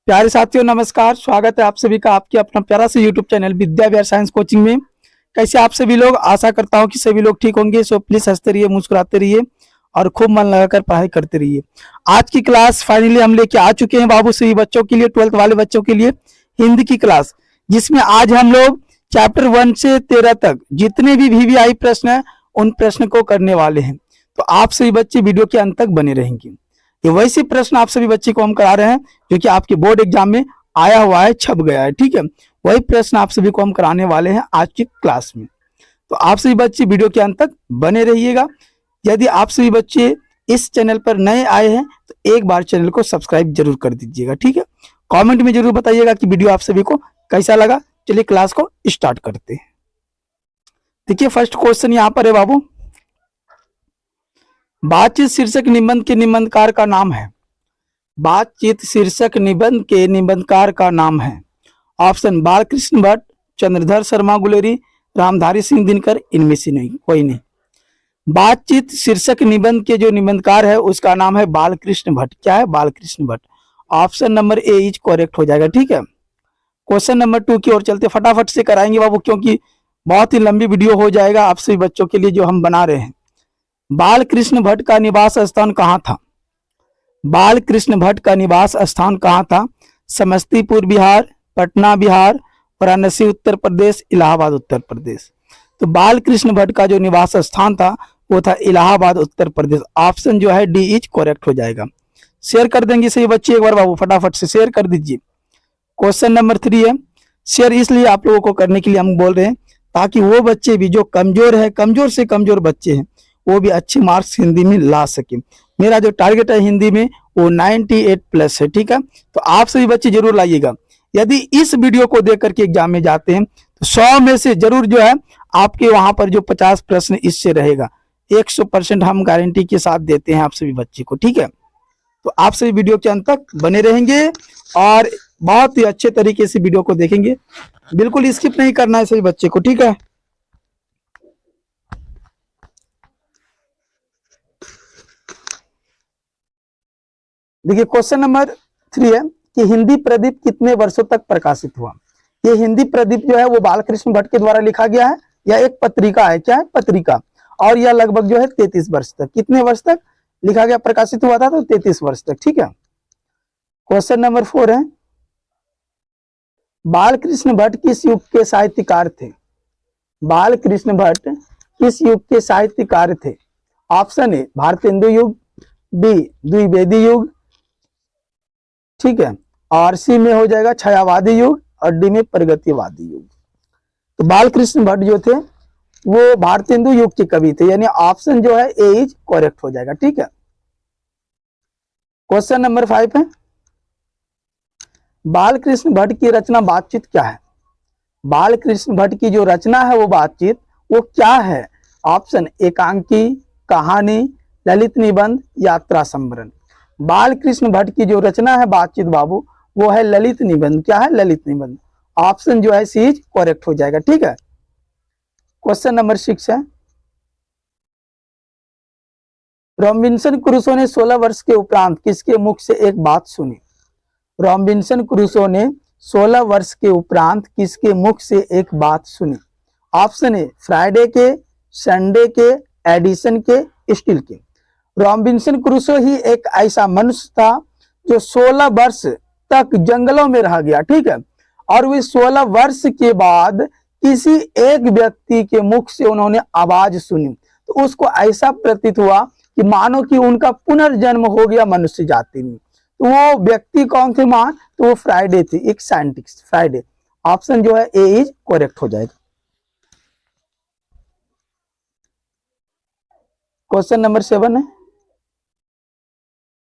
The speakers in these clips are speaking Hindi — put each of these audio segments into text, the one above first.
प्यारे साथियों नमस्कार। स्वागत है आप सभी का आपके अपना प्यारा सा YouTube channel Vidya Vihar science coaching में। कैसे आप सभी लोग, आशा करता हूं कि सभी लोग ठीक होंगे। सो प्लीज हंसते रहिए, मुस्कुराते रहिए और खूब मन लगाकर पढ़ाई करते रहिए। आज की क्लास फाइनली हम लेके आ चुके हैं बाबू सभी बच्चों के लिए, 12th वाले बच्चों के लिए हिंदी की क्लास, जिसमें आज हम लोग चैप्टर 1 से 13 तक जितने भी VVI प्रश्न है उन प्रश्न को करने वाले हैं। तो आप सभी बच्चे वीडियो के अंत तक बने रहेंगे। ये वैसे प्रश्न आप सभी बच्चे को हम करा रहे हैं जो कि आपके बोर्ड एग्जाम में आया हुआ है, छप गया है। ठीक है, वही प्रश्न आप सभी को हम कराने वाले हैं आज की क्लास में। तो आप सभी बच्चे वीडियो के अंत तक बने रहिएगा। यदि आप सभी बच्चे इस चैनल पर नए आए हैं तो एक बार चैनल को सब्सक्राइब जरूर कर दीजिएगा। ठीक है, कमेंट में जरूर बताइएगा कि वीडियो आप सभी को कैसा लगा। चलिए क्लास को स्टार्ट करते हैं। देखिए फर्स्ट क्वेश्चन यहाँ पर है बाबू, बातचीत शीर्षक निबंध के निबंधकार का नाम है। बातचीत शीर्षक निबंध के निबंधकार का नाम है। ऑप्शन बालकृष्ण भट्ट, चंद्रधर शर्मा गुलेरी, रामधारी सिंह दिनकर, इनमें से नहीं कोई नहीं। बातचीत शीर्षक निबंध के जो निबंधकार है उसका नाम है बालकृष्ण भट्ट। क्या है? Balkrishna Bhatt. Option number A is correct हो जाएगा। ठीक है, क्वेश्चन नंबर 2 की ओर चलते, फटाफट से कराएंगे बाबू क्योंकि बहुत ही लंबी वीडियो हो जाएगा आप सभी बच्चों के लिए जो हम बना रहे हैं। बालकृष्ण भट्ट का निवास स्थान कहाँ था? बालकृष्ण भट्ट का निवास स्थान कहाँ था? समस्तीपुर बिहार, पटना बिहार, वाराणसी उत्तर प्रदेश, इलाहाबाद उत्तर प्रदेश। तो बालकृष्ण भट्ट का जो निवास स्थान था वो था इलाहाबाद उत्तर प्रदेश। ऑप्शन जो है डी इज करेक्ट हो जाएगा। शेयर कर देंगे सही बच्चे, एक बार बाबू फटाफट से शेयर कर दीजिए। क्वेश्चन नंबर 3 है। शेयर इसलिए आप लोगों को करने के लिए हम बोल रहे हैं ताकि वो बच्चे भी जो कमजोर है, कमजोर से कमजोर बच्चे हैं, वो भी अच्छे मार्क्स हिंदी में ला सके। मेरा जो टारगेट है हिंदी में वो 98 प्लस है। ठीक है, तो आप सभी बच्चे जरूर लाइएगा। यदि इस वीडियो को देख करके एग्जाम में जाते हैं तो 100 में से जरूर जो है आपके वहां पर जो 50 प्रश्न इससे रहेगा। 100% हम गारंटी के साथ देते हैं आप सभी बच्चे को। ठीक है, तो आप सभी वीडियो के अंत तक बने रहेंगे और बहुत ही अच्छे तरीके से वीडियो को देखेंगे। बिल्कुल स्किप नहीं करना है सभी बच्चे को। ठीक है, देखिए क्वेश्चन नंबर 3 है कि हिंदी प्रदीप कितने वर्षों तक प्रकाशित हुआ? ये हिंदी प्रदीप जो है वो बालकृष्ण भट्ट के द्वारा लिखा गया है। यह एक पत्रिका है। क्या है? पत्रिका। और यह लगभग जो है 33 वर्ष तक, कितने वर्ष तक लिखा गया, प्रकाशित हुआ था? तो 33 वर्ष तक। ठीक है, क्वेश्चन नंबर 4 है, बालकृष्ण भट्ट किस युग के साहित्यकार थे? बालकृष्ण भट्ट किस युग के साहित्यकार थे? ऑप्शन ए भारतेंदु युग, बी द्विवेदी युग, ठीक है, और सी में हो जाएगा छायावादी युग और डी में प्रगतिवादी युग। तो बालकृष्ण भट्ट जो थे वो भारतेंदु युग के कवि थे, यानी ऑप्शन जो है ए इज करेक्ट हो जाएगा। ठीक है, क्वेश्चन नंबर 5 है, बालकृष्ण भट्ट की रचना बातचीत क्या है? बालकृष्ण भट्ट की जो रचना है वो बातचीत, वो क्या है? ऑप्शन एकांकी, कहानी, ललित निबंध, यात्रा संवरण। बालकृष्ण भट्ट की जो रचना है बातचीत बाबू वो है ललित निबंध। क्या है? ललित निबंध। ऑप्शन जो है सी इज करेक्ट हो जाएगा। ठीक है, क्वेश्चन नंबर 6 है, रॉबिन्सन क्रूसो ने 16 वर्ष के उपरांत किसके मुख से एक बात सुनी? रॉबिन्सन क्रूसो ने 16 वर्ष के उपरांत किसके मुख से एक बात सुनी? ऑप्शन ए फ्राइडे के, संडे के, एडिसन के, स्टील के। रॉबिन्सन क्रूसो ही एक ऐसा मनुष्य था जो 16 वर्ष तक जंगलों में रह गया। ठीक है, और वे 16 वर्ष के बाद किसी एक व्यक्ति के मुख से उन्होंने आवाज सुनी तो उसको ऐसा प्रतीत हुआ कि मानो कि उनका पुनर्जन्म हो गया मनुष्य जाति में। तो वो व्यक्ति कौन थे मान? तो वो फ्राइडे थे, एक साइंटिस्ट फ्राइडे। ऑप्शन जो है ए इज करेक्ट हो जाएगा। क्वेश्चन नंबर 7 है,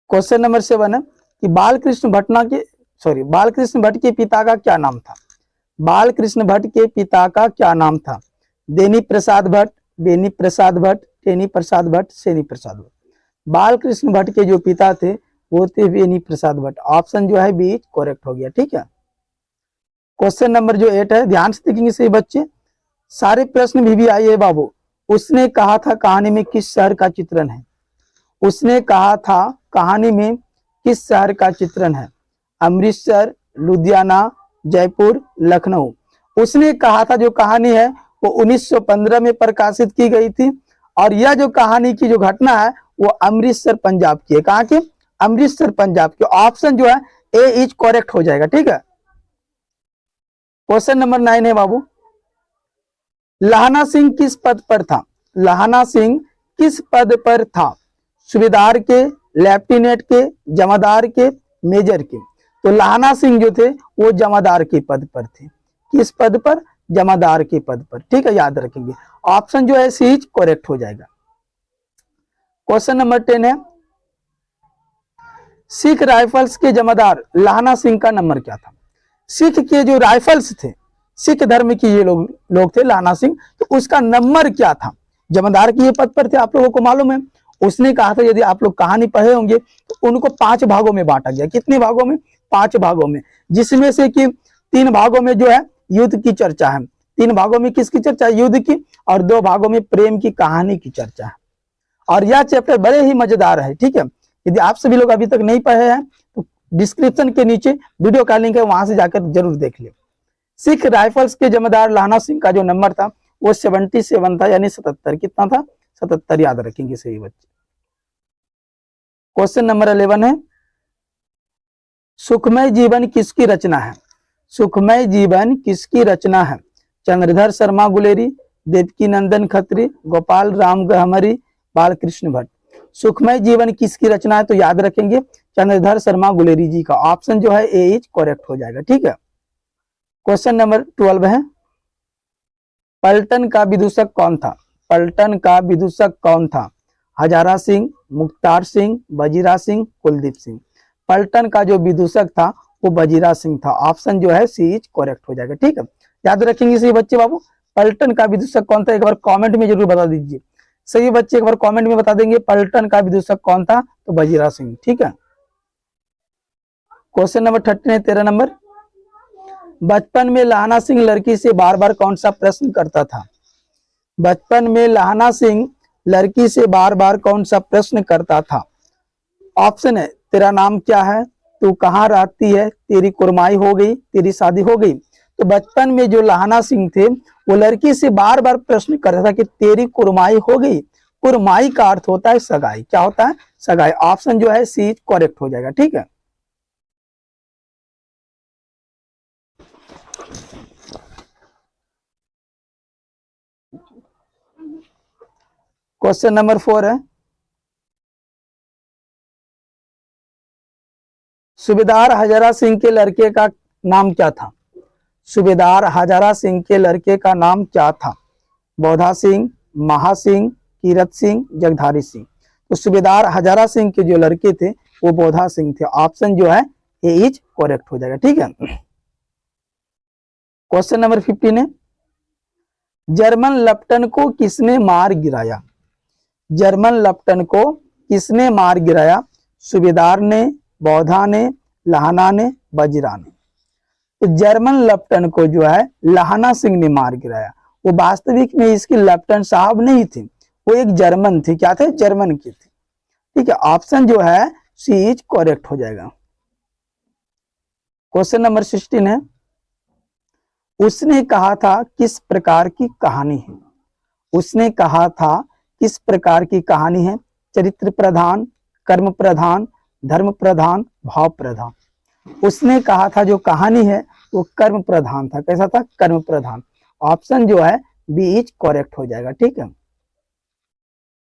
क्वेश्चन नंबर 7 है कि बालकृष्ण भट्ट के पिता का क्या नाम था? बालकृष्ण भट्ट के पिता का क्या नाम था? देनी प्रसाद भट्ट, बेनी प्रसाद भट्ट, टेनी प्रसाद भट्ट, सेनी प्रसाद भट्ट। बालकृष्ण भट्ट के जो पिता थे वो थे बेनी प्रसाद भट्ट। ऑप्शन जो है बी करेक्ट हो गया। ठीक है, क्वेश्चन नंबर जो 8 है, ध्यान से देखेंगे सही बच्चे, सारे प्रश्न भी आए है बाबू। उसने कहा था कहानी में किस शहर का चित्रण है? उसने कहा था कहानी में किस शहर का चित्रण है? अमृतसर, लुधियाना, जयपुर, लखनऊ। उसने कहा था जो कहानी है वो 1915 में प्रकाशित की गई थी, और यह जो कहानी की जो घटना है वो अमृतसर पंजाब की है। कहाँ की? अमृतसर पंजाब की। ऑप्शन जो है ए इज करेक्ट हो जाएगा। ठीक है, क्वेश्चन नंबर 9 है बाबू, लाहना सिंह किस पद पर था? लाहना सिंह किस पद पर था? सूबेदार के, लेफ्टिनेंट के, जमादार के, मेजर के। तो लाहना सिंह जो थे वो जमादार के पद पर थे। किस पद पर? जमादार के पद पर। ठीक है, याद रखेंगे। ऑप्शन जो है सी इज करेक्ट हो जाएगा। क्वेश्चन नंबर 10 है, सिख राइफल्स के जमादार लाहना सिंह का नंबर क्या था? सिख के जो राइफल्स थे, सिख धर्म की ये लोग थे लाहना सिंह, तो उसका नंबर क्या था? जमादार के ये पद पर थे, आप लोगों को मालूम है। उसने कहा था, यदि आप लोग कहानी पढ़े होंगे, तो उनको 5 भागों में बांटा गया। कितने भागों में? 5 भागों में, जिसमें से कि 3 भागों में जो है युद्ध की चर्चा है। 3 भागों में किसकी चर्चा? युद्ध की। और 2 भागों में प्रेम की कहानी की चर्चा है। और यह चैप्टर बड़े ही मजेदार है। ठीक है, यदि आप सभी लोग अभी तक नहीं पढ़े हैं तो डिस्क्रिप्शन के नीचे वीडियो का लिंक है, वहां से जाकर जरूर देख ले। सिख राइफल्स के जमादार लाहना सिंह का जो नंबर था वो 77 था, यानी 77। कितना था? 77, याद रखेंगे सही बच्चे। क्वेश्चन नंबर 11 है, सुखमय जीवन किसकी रचना है? सुखमय जीवन किसकी रचना है? चंद्रधर शर्मा गुलेरी, देवकी नंदन खत्री, गोपाल राम गहमरी, बालकृष्ण भट्ट। सुखमय जीवन किसकी रचना है? तो याद रखेंगे चंद्रधर शर्मा गुलेरी जी का। ऑप्शन जो है ए इज करेक्ट हो जाएगा। ठीक है, क्वेश्चन नंबर 12 है, पलटन का विदूषक कौन था? पलटन का विदूषक कौन था? हजारा सिंह, मुख्तार सिंह, वजीरा सिंह, कुलदीप सिंह। पलटन का जो विदूषक था वो वजीरा सिंह था। ऑप्शन जो है सी इज करेक्ट हो जाएगा। ठीक है, याद रखेंगे सही बच्चे बाबू। पलटन का विदूषक कौन था? एक बार कमेंट में जरूर बता दीजिए। सही बच्चे एक बार कमेंट में बता देंगे पलटन का विदूषक कौन था? तो वजीरा सिंह। ठीक है, क्वेश्चन नंबर 13 है, 13 नंबर, बचपन में लाहना सिंह लड़की से बार बार कौन सा प्रश्न करता था? बचपन में लाहना सिंह लड़की से बार बार कौन सा प्रश्न करता था? ऑप्शन है, तेरा नाम क्या है, तू कहाँ रहती है, तेरी कुरमाई हो गई, तेरी शादी हो गई। तो बचपन में जो लाहना सिंह थे वो लड़की से बार बार प्रश्न करता था कि तेरी कुरमाई हो गई। कुरमाई का अर्थ होता है सगाई। क्या होता है? सगाई। ऑप्शन जो है सी करेक्ट हो जाएगा। ठीक है, क्वेश्चन नंबर 4 है, सूबेदार हजारा सिंह के लड़के का नाम क्या था? सूबेदार हजारा सिंह के लड़के का नाम क्या था? बौधा सिंह, महा सिंह, कीरत सिंह, जगधारी सिंह। तो सूबेदार हजारा सिंह के जो लड़के थे वो बौधा सिंह थे। ऑप्शन जो है ए इज करेक्ट हो जाएगा। ठीक है, क्वेश्चन नंबर 15 है, जर्मन लेफ्टिनेंट को किसने मार गिराया? जर्मन लेफ्टिनेंट को किसने मार गिराया? सूबेदार ने, बौधा ने, लाहना ने, वजीरा ने। तो जर्मन लेफ्टिनेंट को जो है लाहना सिंह ने मार गिराया। वो वास्तविक में इसके लेफ्टिनेंट साहब नहीं थे, वो एक जर्मन थे। क्या थे? जर्मन के थे। ठीक है, ऑप्शन जो है सी इज करेक्ट हो जाएगा। क्वेश्चन नंबर 16 है, उसने कहा था किस प्रकार की कहानी है? उसने कहा था किस प्रकार की कहानी है? चरित्र प्रधान, कर्म प्रधान, धर्म प्रधान, भाव प्रधान। उसने कहा था जो कहानी है वो कर्म प्रधान था। कैसा था? कर्म प्रधान। ऑप्शन जो है बी इज करेक्ट हो जाएगा। ठीक है,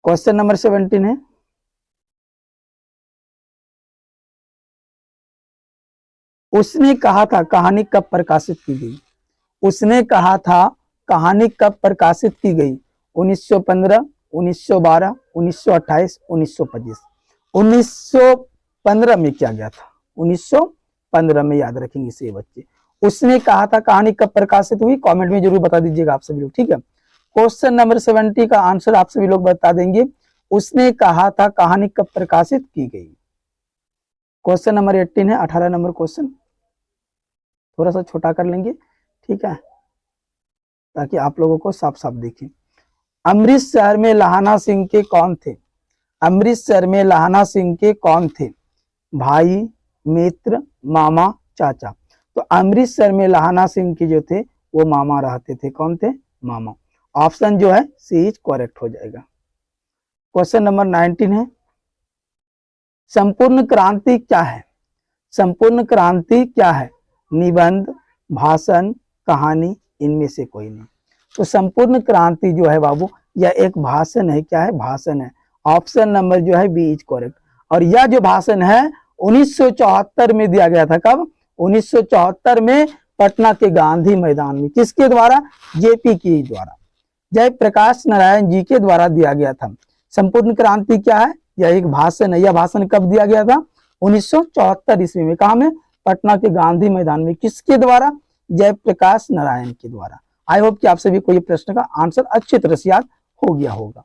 क्वेश्चन नंबर 17 है, उसने कहा था कहानी कब प्रकाशित की गई? उसने कहा था कहानी कब प्रकाशित की गई? 1915, 1912, 1928, 1925। 1915 में किया गया था। 1915 में, याद रखेंगे इसे बच्चे। उसने कहा था कहानी कब प्रकाशित हुई? कमेंट में जरूर बता दीजिएगा आप सभी लोग। ठीक है, क्वेश्चन नंबर 70 का आंसर आप सभी लोग बता देंगे। उसने कहा था कहानी कब प्रकाशित की गई। क्वेश्चन नंबर 18 है, 18 नंबर क्वेश्चन थोड़ा सा छोटा कर लेंगे। ठीक है, ताकि आप लोगों को साफ साफ दिखे। अमृतसर में लाहना सिंह के कौन थे? अमृतसर में लाहना सिंह के कौन थे? भाई, मित्र, मामा, चाचा। तो अमृतसर में लहाना सिंह की जो थे वो मामा रहते थे। कौन थे? मामा। ऑप्शन जो है सी इज करेक्ट हो जाएगा। क्वेश्चन नंबर 19 है, संपूर्ण क्रांति क्या है? संपूर्ण क्रांति क्या है? निबंध, भाषण, कहानी, इनमें से कोई नहीं। तो संपूर्ण क्रांति जो है बाबू यह एक भाषण है। क्या है? भाषण है। ऑप्शन नंबर जो है बी इज करेक्ट। और यह जो भाषण है 1974 में दिया गया था। कब? 1974 में पटना के गांधी मैदान में। किसके द्वारा? जेपी के द्वारा, जयप्रकाश नारायण जी के द्वारा दिया गया था। संपूर्ण क्रांति क्या है? यह एक भाषण है। यह भाषण कब दिया गया था? 1974 ईस्वी में। कहा में? पटना के गांधी मैदान में। किसके द्वारा? जयप्रकाश नारायण के द्वारा। आई होप कि आप सभी को ये प्रश्न का आंसर अच्छी तरह से याद हो गया होगा।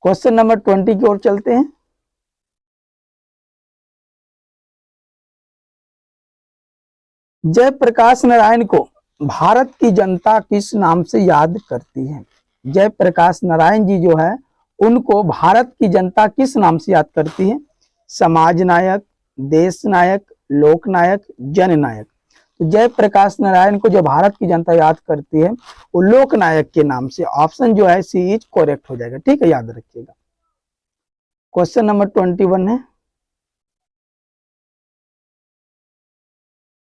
क्वेश्चन नंबर 20 की ओर चलते हैं। जयप्रकाश नारायण को भारत की जनता किस नाम से याद करती है? जयप्रकाश नारायण जी जो है उनको भारत की जनता किस नाम से याद करती है? समाज नायक, देश नायक, लोक नायक, जन नायक। तो जयप्रकाश नारायण को जो भारत की जनता याद करती है वो लोक नायक के नाम से। ऑप्शन जो है सी इज करेक्ट हो जाएगा। ठीक है, याद रखिएगा। क्वेश्चन नंबर 21 है,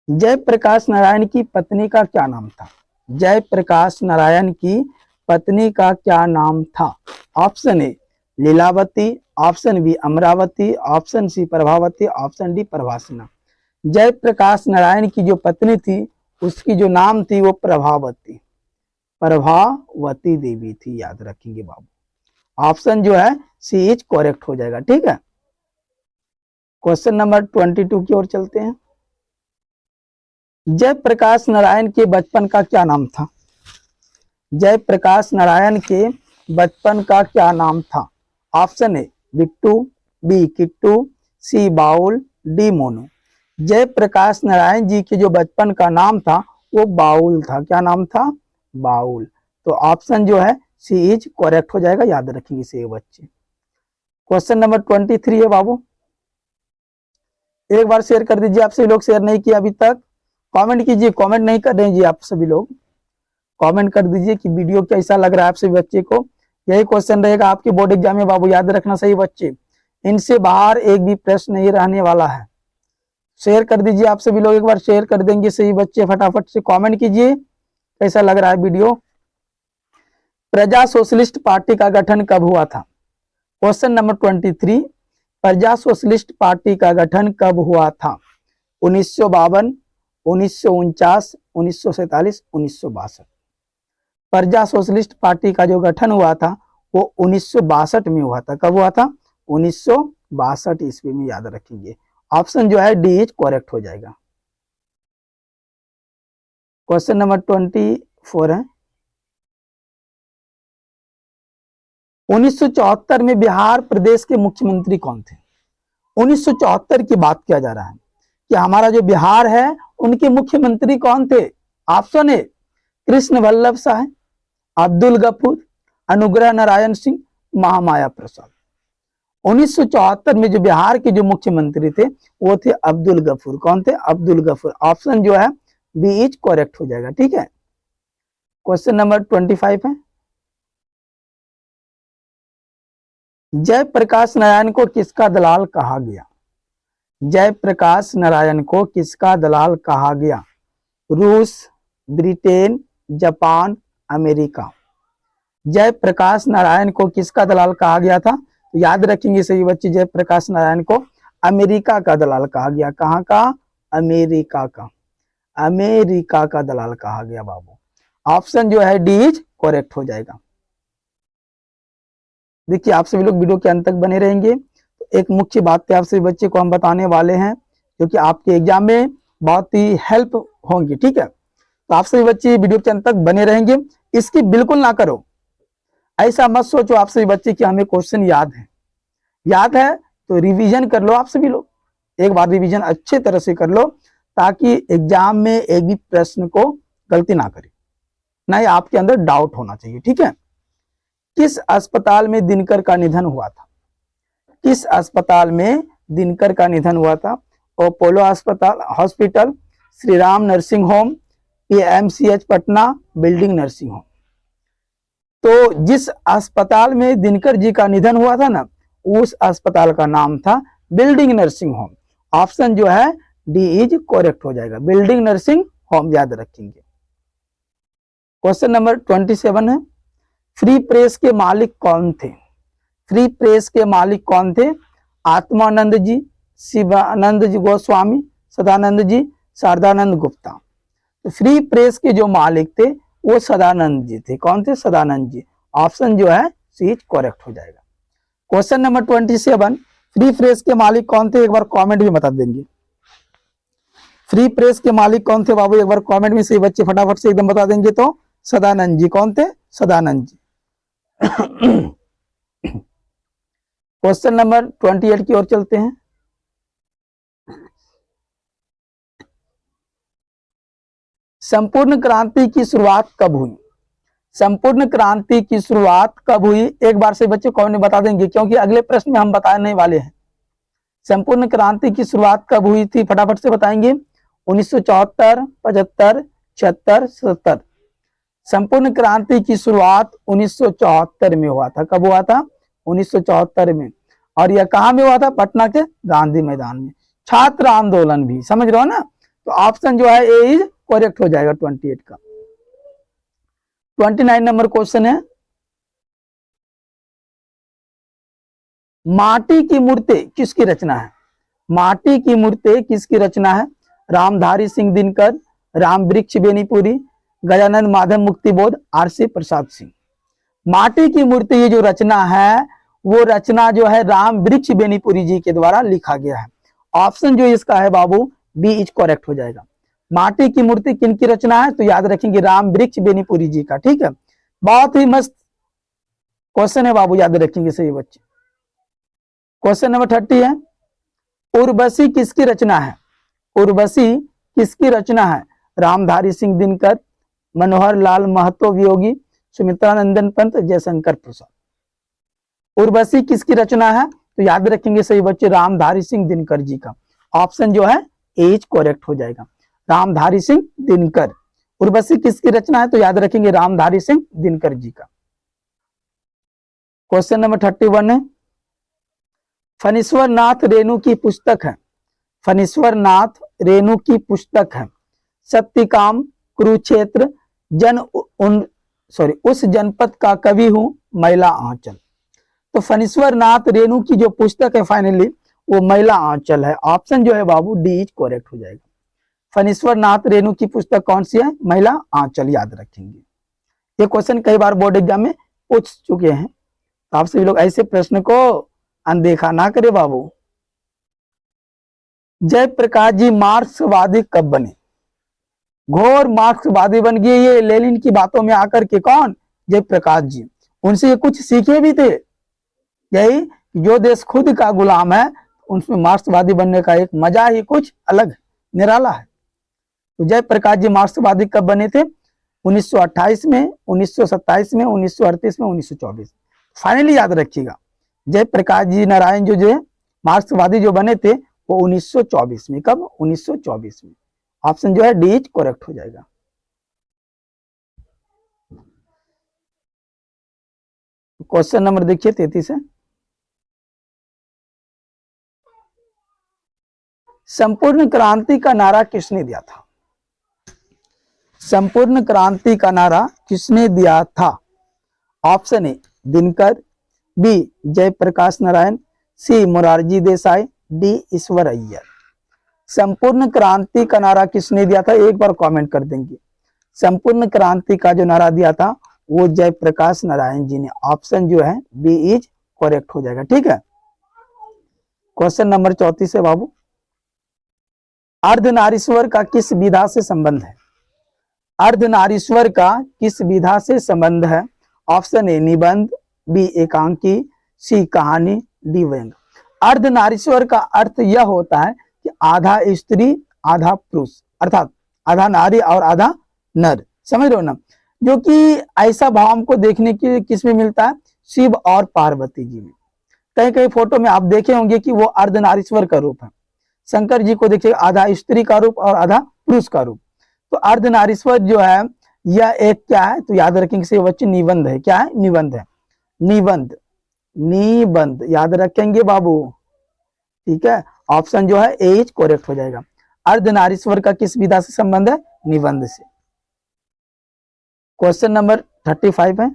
जयप्रकाश नारायण की पत्नी का क्या नाम था? जयप्रकाश नारायण की पत्नी का क्या नाम था? Option A Leelavati, option B Amravati, option C Prabhavati, option D Prabhasna. Jayaprakash Narayan की जो पत्नी थी उसकी जो नाम थी वो प्रभावती, प्रभावती देवी थी। याद रखेंगे बाबू। ऑप्शन जो है सी इज करेक्ट हो जाएगा। ठीक है, क्वेश्चन नंबर 22 की ओर चलते हैं। जयप्रकाश नारायण के बचपन का क्या नाम था? जयप्रकाश नारायण के बचपन का क्या नाम था? Option A Bittu, B Kittu, C Baul, D Monu. Jayaprakash Narayan ji के जो बचपन का नाम था वो बाउल था। क्या नाम था? बाउल। तो ऑप्शन जो है सी इज करेक्ट हो जाएगा। याद रखेंगे से बच्चे। क्वेश्चन नंबर 23 है बाबू, एक बार शेयर कर दीजिए। आप सभी लोग शेयर नहीं किया अभी तक, कमेंट कीजिए। कमेंट नहीं कर रहे जी आप सभी लोग, कमेंट कर दीजिए कि वीडियो कैसा लग रहा है आप सभी बच्चे को। यही क्वेश्चन रहेगा आपके बोर्ड एग्जाम में बाबू, याद रखना सही बच्चे। इनसे बाहर एक भी प्रश्न नहीं रहने वाला है। शेयर कर दीजिए आप सभी लोग, एक बार शेयर कर देंगे सही बच्चे। फटाफट से कमेंट कीजिए कैसा लग रहा है वीडियो। प्रजा सोशलिस्ट पार्टी का गठन कब हुआ था? क्वेश्चन नंबर 23, प्रजा सोशलिस्ट पार्टी का गठन कब हुआ था? 1952, 1949, 1947, 1962। प्रजा सोशलिस्ट पार्टी का जो गठन हुआ था वो 1962 में हुआ था। कब हुआ था? 1962 ईस्वी में। याद रखेंगे। ऑप्शन जो है डी इज करेक्ट हो जाएगा। क्वेश्चन नंबर 24 है, 1974 में बिहार प्रदेश के मुख्यमंत्री कौन थे? 1974 की बात किया जा रहा है कि हमारा जो बिहार है उनके मुख्यमंत्री कौन थे? ऑप्शन ए कृष्ण वल्लभ शाह, अब्दुल गफूर, अनुग्रह नारायण सिंह, महामाया प्रसाद। 1974 में जो बिहार के जो मुख्यमंत्री थे वो थे अब्दुल गफूर। कौन थे? अब्दुल गफूर। ऑप्शन जो है बी इज करेक्ट हो जाएगा। ठीक है, क्वेश्चन नंबर 25 है, जयप्रकाश नारायण को किसका दलाल कहा गया? जयप्रकाश नारायण को किसका दलाल कहा गया? रूस, Britain, Japan, America. Jayaprakash Narayan को किसका दलाल कहा गया था? तो याद रखेंगे सही बच्चे, जयप्रकाश नारायण को अमेरिका का दलाल कहा गया। कहाँ का? अमेरिका का। अमेरिका का दलाल कहा गया बाबू। ऑप्शन जो है डी इज करेक्ट हो जाएगा। देखिए आप सभी लोग वीडियो के अंत तक बने रहेंगे। तो एक मुख्य बात आप सभी बच्चे को हम बताने वाले हैं जो कि आपके एग्जाम में बहुत ही हेल्प होंगी। ठीक है, तो आप सभी बच्चे वीडियो के अंत तक बने रहेंगे। इसकी बिल्कुल ना करो, ऐसा मत सोचो आप सभी बच्चे कि हमें क्वेश्चन याद है। याद है तो रिवीजन कर लो। आप सभी लोग एक बार रिवीजन अच्छे तरह से कर लो ताकि एग्जाम में एक भी प्रश्न को गलती ना करे, ना ही आपके अंदर डाउट होना चाहिए। ठीक है, किस अस्पताल में दिनकर का निधन हुआ था? किस अस्पताल में दिनकर का निधन हुआ था? अपोलो अस्पताल hospital, Shri Ram nursing home, PMCH Patna, building nursing home. तो जिस अस्पताल में दिनकर जी का निधन हुआ था ना, उस अस्पताल का नाम था बिल्डिंग नर्सिंग होम। ऑप्शन जो है डी इज करेक्ट हो जाएगा, बिल्डिंग नर्सिंग होम याद रखेंगे। क्वेश्चन नंबर 27 है, फ्री प्रेस के मालिक कौन थे? फ्री प्रेस के मालिक कौन थे? आत्मानंद जी, शिवानंद जी गोस्वामी, सदानंद जी, शारदानंद गुप्ता। तो फ्री प्रेस के जो मालिक थे वो सदानंद जी थे। कौन थे? सदानंद जी। ऑप्शन जो है सी इज करेक्ट हो जाएगा। क्वेश्चन नंबर 27, फ्री प्रेस के मालिक कौन थे? एक बार कमेंट में बता देंगे। फ्री प्रेस के मालिक कौन थे बाबू? एक बार कमेंट में से बच्चे फटाफट से एकदम बता देंगे तो सदानंद जी। कौन थे? सदानंद जी। क्वेश्चन नंबर 28 की ओर चलते हैं। संपूर्ण क्रांति की शुरुआत कब हुई? संपूर्ण क्रांति की शुरुआत कब हुई? एक बार से बच्चे कौन बता देंगे, क्योंकि अगले प्रश्न में हम बताने वाले हैं। संपूर्ण क्रांति की शुरुआत कब हुई थी? फटाफट से बताएंगे। 1974, 75, 76, 77। संपूर्ण क्रांति की शुरुआत 1974 में हुआ था। कब हुआ था? 1974 में। और यह कहां में हुआ था? पटना के गांधी मैदान में। छात्र आंदोलन भी, समझ रहे हो ना? तो ऑप्शन जो है ए इज करेक्ट हो जाएगा 28 का। 29 नंबर क्वेश्चन है, माटी की मूर्ति किसकी रचना है? माटी की मूर्ति किसकी रचना है? रामधारी सिंह दिनकर, राम वृक्ष बेनीपुरी, गजानंद माधव मुक्तिबोध, RC प्रसाद सिंह। माटी की मूर्ति ये जो रचना है वो रचना जो है राम वृक्ष बेनीपुरी जी के द्वारा लिखा गया है। ऑप्शन जो इसका है बाबू बी इज करेक्ट हो जाएगा। माटी की मूर्ति किन की रचना है? तो याद रखेंगे राम वृक्ष बेनीपुरी जी का। ठीक है, बहुत ही मस्त क्वेश्चन है बाबू, याद रखेंगे सही बच्चे। क्वेश्चन नंबर 30 है, उर्वशी किसकी रचना है? उर्वशी किसकी रचना है? रामधारी सिंह दिनकर, मनोहर लाल महतो वियोगी, सुमित्रा नंदन पंत, जयशंकर प्रसाद। उर्वशी किसकी रचना है? तो याद रखेंगे सही बच्चे रामधारी सिंह दिनकर जी का। ऑप्शन जो है ए इज करेक्ट हो जाएगा, रामधारी सिंह दिनकर। उर्वशी किसकी रचना है? तो याद रखेंगे रामधारी सिंह दिनकर जी का। क्वेश्चन नंबर 31 है, फणीश्वर नाथ रेणु की पुस्तक है। फणीश्वर नाथ रेणु की पुस्तक है सत्यकाम, कुरुक्षेत्र, उस जनपद का कवि हूं, मैला आंचल। तो फणीश्वर नाथ रेणु की जो पुस्तक है फाइनली वो मैला आंचल है। ऑप्शन जो है बाबू डी इज करेक्ट हो जाएगा। फणीश्वर नाथ रेणु की पुस्तक कौन सी है? मैला आंचल, याद रखेंगे। ये क्वेश्चन कई बार बोर्ड एग्जाम में पूछ चुके हैं, तो आप सभी लोग ऐसे प्रश्न को अनदेखा ना करे बाबू। जयप्रकाश जी मार्क्सवादी कब बने? घोर मार्क्सवादी बन गए ये लेनिन की बातों में आकर के। कौन? जयप्रकाश जी। उनसे ये कुछ सीखे भी थे, यही जो देश खुद का गुलाम है उनमें मार्क्सवादी बनने का एक मजा ही कुछ अलग निराला है। तो जयप्रकाश जी मार्क्सवादी कब बने थे? 1928 में, 1927 में, 1938 में, 1924। फाइनली याद रखिएगा जयप्रकाश जी नारायण जो है मार्क्सवादी जो बने थे वो 1924 में। कब? 1924 में। ऑप्शन जो है डी इज करेक्ट हो जाएगा। क्वेश्चन नंबर देखिए 33 है, संपूर्ण क्रांति का नारा किसने दिया था? संपूर्ण क्रांति का नारा किसने दिया था? Option A Dinkar, B Jayaprakash Narayan, C Morarji Desai, D Ishwar Iyer. संपूर्ण क्रांति का नारा किसने दिया था? एक बार कमेंट कर देंगे। संपूर्ण क्रांति का जो नारा दिया था वो जयप्रकाश नारायण जी ने। ऑप्शन जो है बी इज करेक्ट हो जाएगा। ठीक है, क्वेश्चन नंबर 34 है बाबू, अर्धनारीश्वर का किस विधा से संबंध है? अर्धनारीश्वर का किस विधा से संबंध है? ऑप्शन ए निबंध, बी एकांकी, सी कहानी, डी व्यंग। अर्धनारीश्वर का अर्थ यह होता है कि आधा स्त्री आधा पुरुष, अर्थात आधा नारी और आधा नर। समझ रहे हो ना? जो कि ऐसा भाव हमको देखने की किस में मिलता है? शिव और पार्वती जी में। कहीं कहीं फोटो में आप देखे होंगे कि वो अर्धनारीश्वर का रूप है। शंकर जी को देखिए आधा स्त्री का रूप और आधा पुरुष का रूप। तो अर्धनारीश्वर जो है यह एक क्या है, तो याद रखेंगे से बच्चे निबंध है। क्या है? निबंध है। निबंध, निबंध याद रखेंगे बाबू, ठीक है। ऑप्शन जो है ए इज करेक्ट हो जाएगा। अर्धनारीश्वर का किस विधा से संबंध है? निबंध से। क्वेश्चन नंबर 35 है।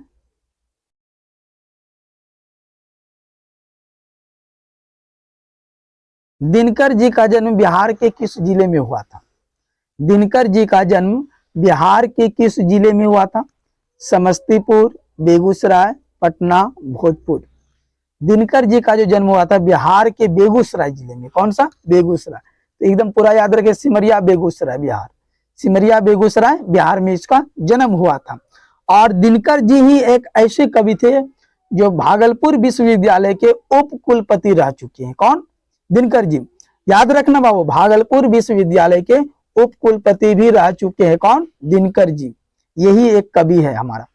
दिनकर जी का जन्म बिहार के किस जिले में हुआ था? दिनकर जी का जन्म बिहार के किस जिले में हुआ था? समस्तीपुर, बेगूसराय, पटना, भोजपुर। दिनकर जी का जो जन्म हुआ था बिहार के बेगूसराय जिले में। कौन सा? बेगूसराय। तो एकदम पूरा याद रखे, सिमरिया बेगूसराय बिहार, सिमरिया बेगूसराय बिहार में इसका जन्म हुआ था। और दिनकर जी ही एक ऐसे कवि थे जो भागलपुर विश्वविद्यालय के उप कुलपति रह चुके हैं। कौन? दिनकर जी। याद रखना बाबू, भागलपुर विश्वविद्यालय के उप कुलपति भी रह चुके हैं। कौन? दिनकर जी। यही एक कवि है हमारा।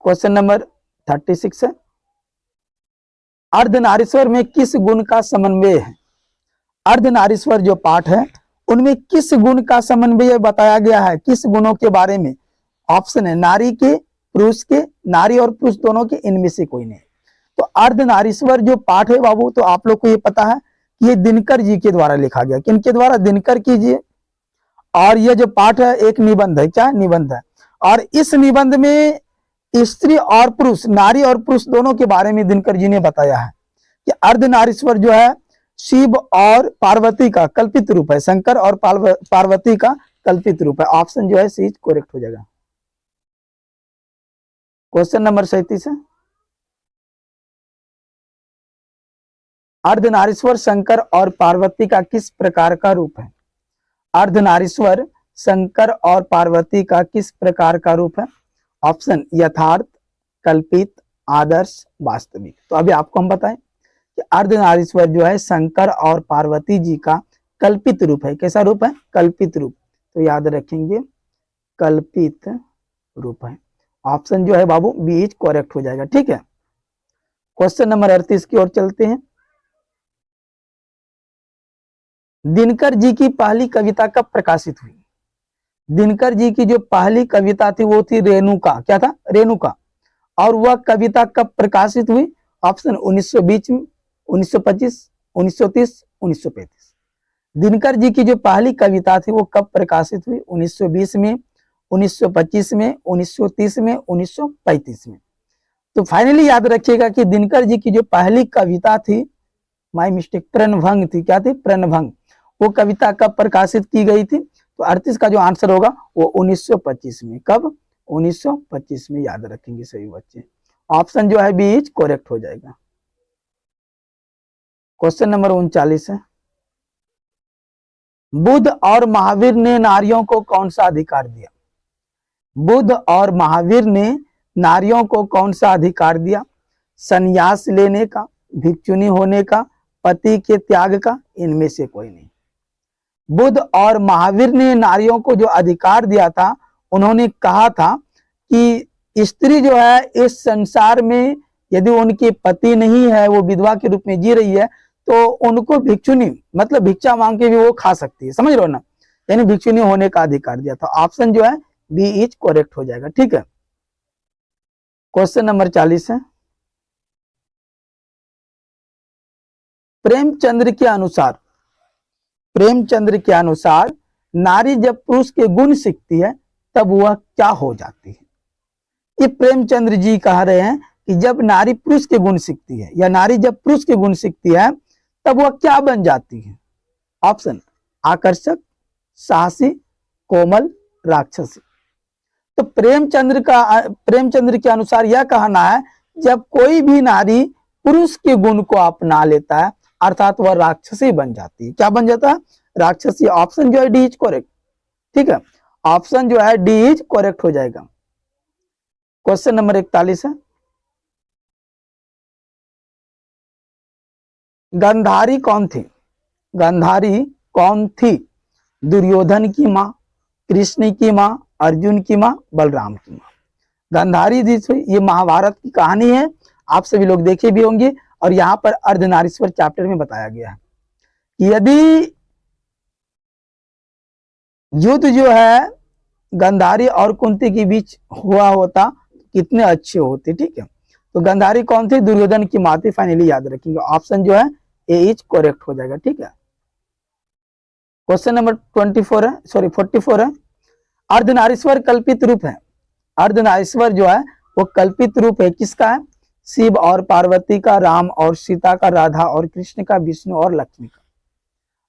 क्वेश्चन नंबर 36 है। अर्धनारीश्वर में किस गुण का समन्वय है? अर्धनारीश्वर जो पाठ है उनमें किस गुण का समन्वय बताया गया है? किस गुणों के बारे में? ऑप्शन है नारी के, पुरुष के, नारी और पुरुष दोनों के, इनमें से कोई नहीं। तो अर्धनारीश्वर जो पाठ है बाबू, तो आप लोग को ये पता है कि ये दिनकर जी के द्वारा लिखा गया। किनके द्वारा? दिनकर कीजिए। और ये जो पाठ है एक निबंध है। क्या? निबंध है। और इस निबंध में स्त्री और पुरुष, नारी और पुरुष दोनों के बारे में दिनकर जी ने बताया है कि अर्धनारीश्वर जो है शिव और पार्वती का कल्पित रूप है, शंकर और पार्वती का कल्पित रूप है। ऑप्शन जो है सी करेक्ट हो जाएगा। क्वेश्चन नंबर 37 है। अर्धनारीश्वर शंकर और पार्वती का किस प्रकार का रूप है? अर्धनारीश्वर शंकर और पार्वती का किस प्रकार का रूप है? ऑप्शन यथार्थ, कल्पित, आदर्श, वास्तविक। तो अभी आपको हम बताएं कि अर्धनारीश्वर जो है शंकर और पार्वती जी का कल्पित रूप है। कैसा रूप है? कल्पित रूप। तो याद रखेंगे कल्पित रूप है। ऑप्शन जो है बाबू बी इज करेक्ट हो जाएगा। ठीक है। क्वेश्चन नंबर 38 की ओर चलते हैं। दिनकर जी की पहली कविता कब प्रकाशित हुई? दिनकर जी की जो पहली कविता थी वो थी रेणुका। क्या था? रेणुका। और वह कविता कब प्रकाशित हुई? ऑप्शन 1920 में, 1925, 1930, 1935। दिनकर जी की जो पहली कविता थी वो कब प्रकाशित हुई? 1920 में, 1925 में, 1930 में, 1935 में। तो फाइनली याद रखिएगा कि दिनकर जी की जो पहली कविता थी, माय मिस्टेक, प्रणभंग थी। क्या थी? प्रणभंग। वो कविता कब प्रकाशित की गई थी? तो 38 का जो आंसर होगा वो 1925 में। कब? 1925 में। याद रखेंगे सभी बच्चे। ऑप्शन जो है बी इज करेक्ट हो जाएगा। क्वेश्चन नंबर 39 है। बुद्ध और महावीर ने नारियों को कौन सा अधिकार दिया? बुद्ध और महावीर ने नारियों को कौन सा अधिकार दिया? संन्यास लेने का, भिक्षुणी होने का, पति के त्याग का, इनमें से कोई नहीं। बुद्ध और महावीर ने नारियों को जो अधिकार दिया था, उन्होंने कहा था कि स्त्री जो है इस संसार में यदि उनके पति नहीं है, वो विधवा के रूप में जी रही है, तो उनको भिक्षुणी मतलब भिक्षा मांग के भी वो खा सकती है। समझ रहे हो ना? यानी भिक्षुणी होने का अधिकार दिया था। ऑप्शन जो है बी इज करेक्ट हो जाएगा। ठीक है। क्वेश्चन नंबर 40 है। प्रेमचंद्र के अनुसार नारी जब पुरुष के गुण सीखती है तब वह क्या हो जाती है? ये प्रेमचंद्र जी कह रहे हैं कि जब नारी पुरुष के गुण सीखती है या नारी जब पुरुष के गुण सीखती है तब वह क्या बन जाती है? ऑप्शन आकर्षक, साहसी, कोमल, राक्षसी। तो प्रेमचंद्र के अनुसार यह कहना है जब कोई भी नारी पुरुष के गुण को अपना लेता है अर्थात वह राक्षसी बन जाती है। क्या बन जाता है? राक्षसी। ऑप्शन जो है डी इज करेक्ट। ठीक है। ऑप्शन जो है डी इज करेक्ट हो जाएगा। क्वेश्चन नंबर 41 है। गांधारी कौन थी? गांधारी कौन थी? दुर्योधन की मां, कृष्ण की मां, अर्जुन की मां, बलराम की मां। गांधारी जी ये महाभारत की कहानी है। आप सभी लोग देखे भी होंगे और यहाँ पर अर्धनारीश्वर चैप्टर में बताया गया है कि यदि युद्ध जो है गांधारी और कुंती के बीच हुआ होता कितने अच्छे होते। ठीक है, तो गांधारी कौन थी? दुर्योधन की माँ थी। फाइनली याद रखेंगे, ऑप्शन जो है ए इज करेक्ट हो जाएगा। ठीक है, क्वेश्चन नंबर 24 है, सॉरी 44 है। अर्धनारीश्वर कल्पित रूप है। अर्धनारीश्वर जो है वो कल्पित रूप है, किसका है? शिव और पार्वती का, राम और सीता का, राधा और कृष्ण का, विष्णु और लक्ष्मी का।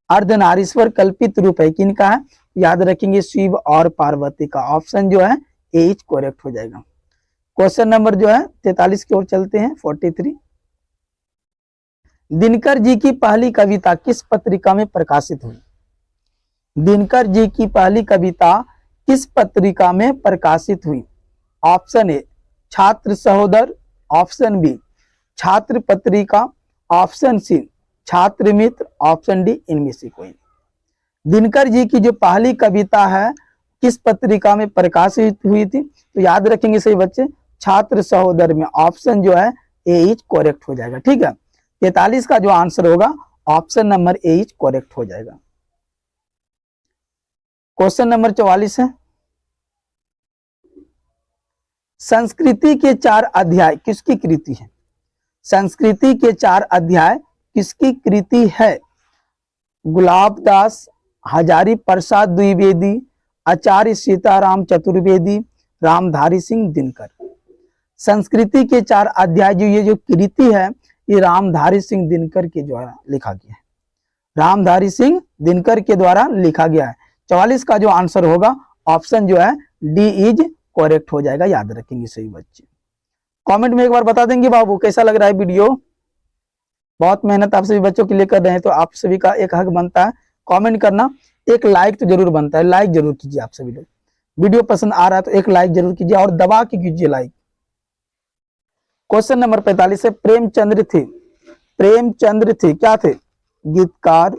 अर्धनारीश्वर कल्पित रूप है, किनका है? याद रखेंगे, शिव और पार्वती का। ऑप्शन जो है ए इज करेक्ट हो जाएगा। क्वेश्चन नंबर जो है 43 की ओर चलते हैं, 43। दिनकर जी की पहली कविता किस पत्रिका में प्रकाशित हुई? दिनकर जी की पहली कविता किस पत्रिका में प्रकाशित हुई? ऑप्शन ए छात्र सहोदर, ऑप्शन बी छात्र पत्रिका, ऑप्शन सी छात्र मित्र, ऑप्शन डी इनमें से कोई नहीं। दिनकर जी की जो पहली कविता है किस पत्रिका में प्रकाशित हुई थी? तो याद रखेंगे सही बच्चे, छात्र सहोदर में। ऑप्शन जो है ए इज करेक्ट हो जाएगा। ठीक है, 43 का जो आंसर होगा option number A is correct हो जाएगा। क्वेश्चन नंबर 44 है। संस्कृति के 4 अध्याय किसकी कृति है? संस्कृति के 4 अध्याय किसकी कृति है? गुलाबदास, हजारी प्रसाद द्विवेदी, आचार्य सीताराम चतुर्वेदी, रामधारी सिंह दिनकर। संस्कृति के 4 अध्याय जो ये जो कृति है ये रामधारी सिंह दिनकर के द्वारा लिखा गया है। रामधारी सिंह दिनकर के द्वारा लिखा गया है। 44 का जो आंसर होगा ऑप्शन जो है डी इज करेक्ट हो जाएगा। याद रखेंगे सही बच्चे। कमेंट में एक बार बता देंगे बाबू कैसा लग रहा है वीडियो। बहुत मेहनत आप सभी बच्चों के लिए कर रहे हैं, तो आप सभी का एक हक बनता है कमेंट करना। एक लाइक तो जरूर बनता है, लाइक जरूर कीजिए आप सभी लोग। वीडियो पसंद आ रहा है तो एक लाइक जरूर कीजिए और दबा के कीजिए लाइक। क्वेश्चन नंबर 45 है। प्रेमचंद्र थे, प्रेमचंद्र थे क्या थे? गीतकार,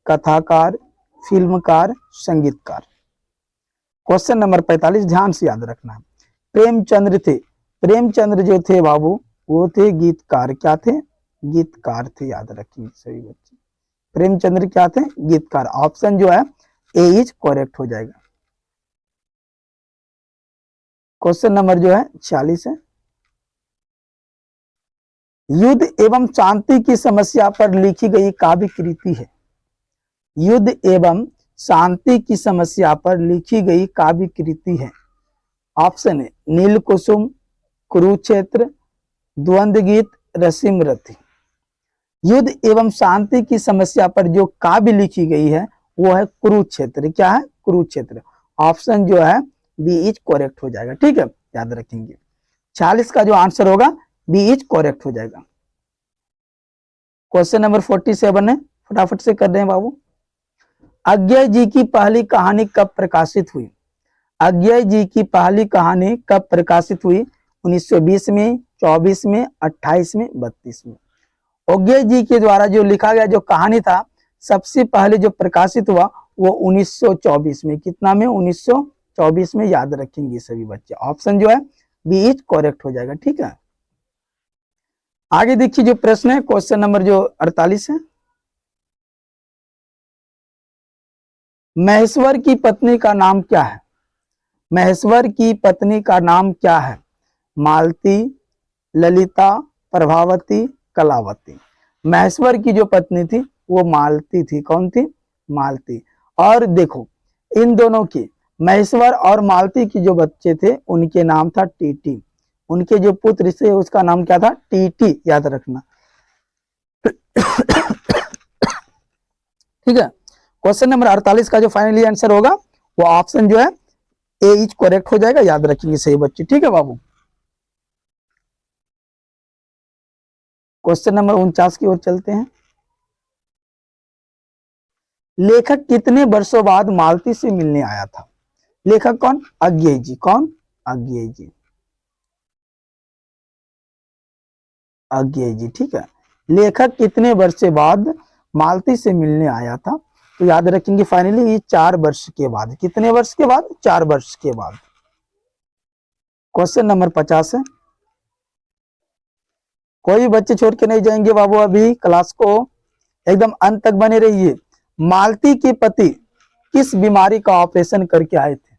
कथाकार, फिल्मकार, संगीतकार। क्वेश्चन नंबर 45 ध्यान से याद रखना है। प्रेमचंद्र थे, प्रेमचंद्र जो थे बाबू वो थे गीतकार। क्या थे? गीतकार थे। याद रखिए सही बच्चे, प्रेमचंद्र क्या थे? गीतकार। ऑप्शन जो है ए इज करेक्ट हो जाएगा। क्वेश्चन नंबर जो है 46 है। युद्ध एवं शांति की समस्या पर लिखी गई काव्य कृति है। युद्ध एवं शांति की समस्या पर लिखी गई काव्य कृति है। ऑप्शन है नील कुसुम, कुरुक्षेत्र, द्वंद्व गीत, रसिमरथी। युद्ध एवं शांति की समस्या पर जो काव्य लिखी गई है वो है कुरुक्षेत्र। क्या है? कुरुक्षेत्र। ऑप्शन जो है बी इज करेक्ट हो जाएगा। ठीक है, याद रखेंगे। 46 का जो आंसर होगा बी इज करेक्ट हो जाएगा। क्वेश्चन नंबर 47 है, फटाफट से कर रहे हैं बाबू। अज्ञय जी की पहली कहानी कब प्रकाशित हुई? अज्ञय जी की पहली कहानी कब प्रकाशित हुई? 1920 में, 24 में, 28 में, 32 में। अज्ञय जी के द्वारा जो लिखा गया जो कहानी था सबसे पहले जो प्रकाशित हुआ वो 1924 में। कितना में? 1924 में। याद रखेंगे सभी बच्चे। ऑप्शन जो है बी इज करेक्ट हो जाएगा। ठीक है, आगे देखिए जो प्रश्न है क्वेश्चन नंबर जो 48 है। महेश्वर की पत्नी का नाम क्या है? महेश्वर की पत्नी का नाम क्या है? मालती, ललिता, प्रभावती, कलावती। महेश्वर की जो पत्नी थी वो मालती थी। कौन थी? मालती। और देखो इन दोनों की, महेश्वर और मालती की जो बच्चे थे उनके नाम था टीटी। उनके जो पुत्र थे उसका नाम क्या था? टीटी। याद रखना। ठीक है, क्वेश्चन नंबर 48 का जो फाइनली आंसर होगा वो ऑप्शन जो है ए इज करेक्ट हो जाएगा। याद रखेंगे सही बच्चे। ठीक है बाबू। क्वेश्चन नंबर 49 की ओर चलते हैं। लेखक कितने वर्षों बाद मालती से मिलने आया था? लेखक कौन? अज्ञेय जी। कौन? अज्ञेय जी। अज्ञेय जी। ठीक है, लेखक कितने वर्ष बाद मालती से मिलने आया था? तो याद रखेंगे फाइनली ये 4 वर्ष के बाद। कितने वर्ष के बाद? 4 वर्ष के बाद। क्वेश्चन नंबर 50 है। कोई बच्चे छोड़ के नहीं जाएंगे बाबू, अभी क्लास को एकदम अंत तक बने रहिए। मालती के पति किस बीमारी का ऑपरेशन करके आए थे?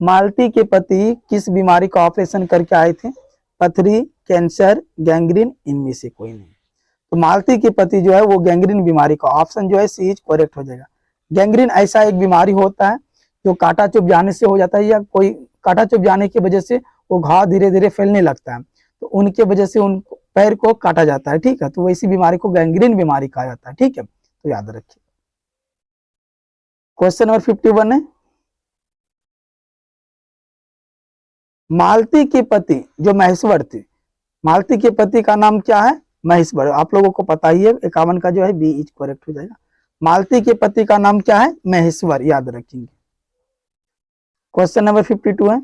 मालती के पति किस बीमारी का ऑपरेशन करके आए थे? पथरी, कैंसर, गैंग्रीन, इनमें से कोई नहीं। तो मालती के पति जो है वो गैंग्रीन बीमारी का, ऑप्शन जो है सी इज करेक्ट हो जाएगा। गैंग्रीन ऐसा एक बीमारी होता है जो कांटा चुभ जाने से हो जाता है, या कोई कांटा चुभ जाने की वजह से वो घाव धीरे धीरे फैलने लगता है, तो उनके वजह से उन पैर को काटा जाता है, ठीक है। तो वैसी बीमारी को गैंग्रीन बीमारी कहा जाता है, ठीक है, तो याद रखिए। क्वेश्चन नंबर 51 है, मालती के पति जो महेश्वर थे, मालती के पति का नाम क्या है? महेश्वर। आप लोगों को पता ही है, 51 का जो है बी इज करेक्ट हो जाएगा। मालती के पति का नाम क्या है? महेश्वर, याद रखेंगे। क्वेश्चन नंबर 52 है,